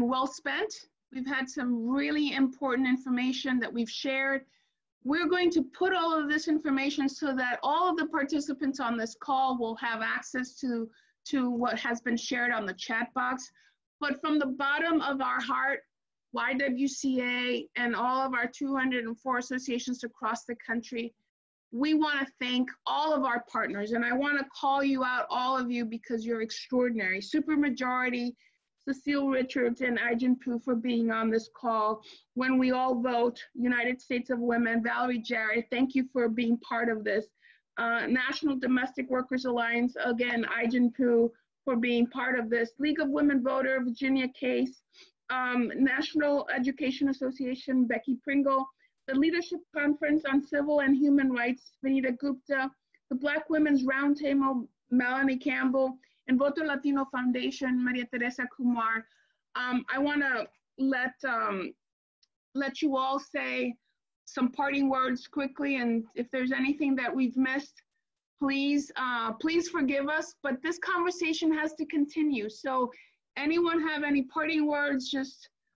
well spent. We've had some really important information that we've shared. We're going to put all of this information so that all of the participants on this call will have access to what has been shared on the chat box. But from the bottom of our heart, YWCA and all of our 204 associations across the country, we want to thank all of our partners. And I want to call you out, all of you, because you're extraordinary. Supermajority, Cecile Richards, and Ai-jen Poo for being on this call. When we all vote, United States of Women, Valerie Jarrett, thank you for being part of this. National Domestic Workers Alliance, again, Ai-jen Poo for being part of this. League of Women Voter, Virginia Case, National Education Association, Becky Pringle, the Leadership Conference on Civil and Human Rights, Vanita Gupta, the Black Women's Roundtable, Melanie Campbell, and Voto Latino Foundation, Maria Teresa Kumar. I want to let you all say some parting words quickly, and if there's anything that we've missed, please forgive us, but this conversation has to continue. So anyone have any parting words?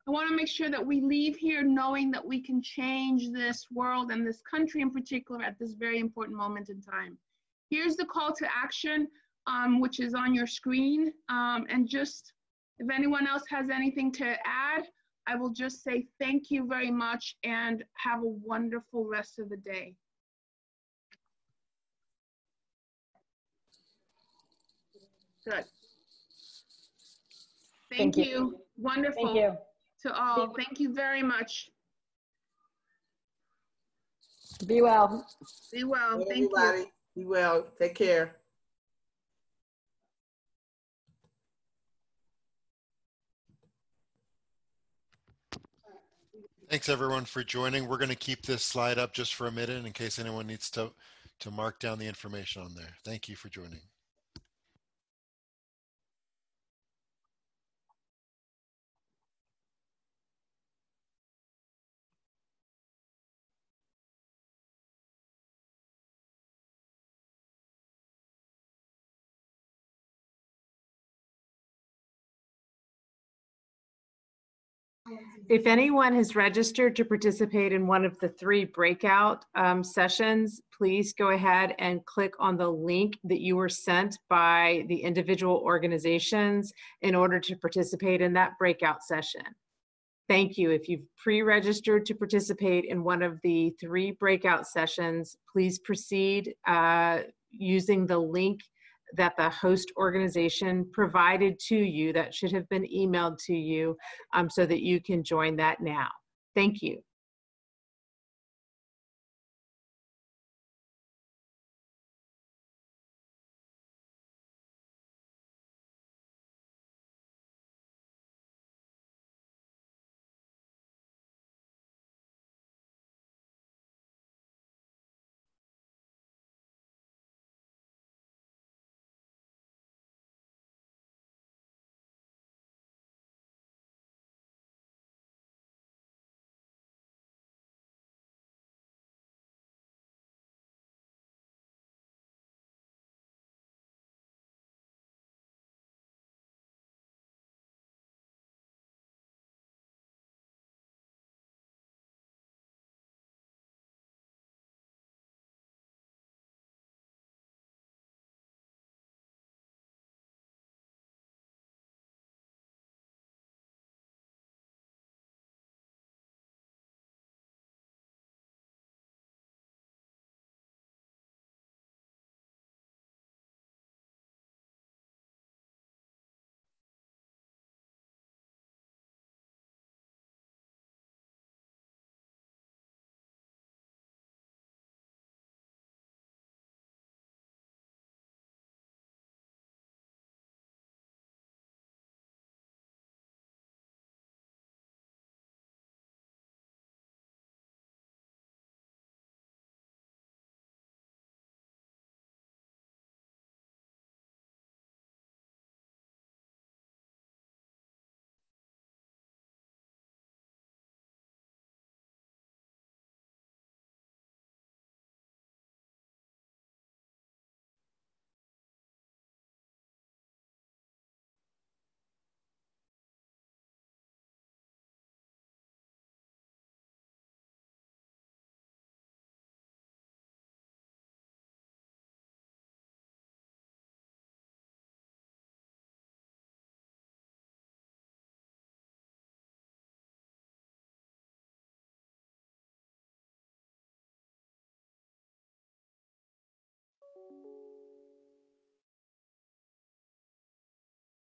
I want to make sure that we leave here knowing that we can change this world and this country in particular at this very important moment in time. Here's the call to action, which is on your screen. And just, if anyone else has anything to add, I will just say thank you very much and have a wonderful rest of the day. Good. Thank you. Wonderful. Thank you. To all. Thank you very much. Be well. Be well. Hey, Thank everybody. you. Be well. Take care. Thanks everyone for joining. We're going to keep this slide up just for a minute in case anyone needs to mark down the information on there. Thank you for joining. If anyone has registered to participate in one of the 3 breakout sessions, please go ahead and click on the link that you were sent by the individual organizations in order to participate in that breakout session. Thank you. If you've pre-registered to participate in one of the 3 breakout sessions, please proceed using the link that the host organization provided to you that should have been emailed to you so that you can join that now. Thank you.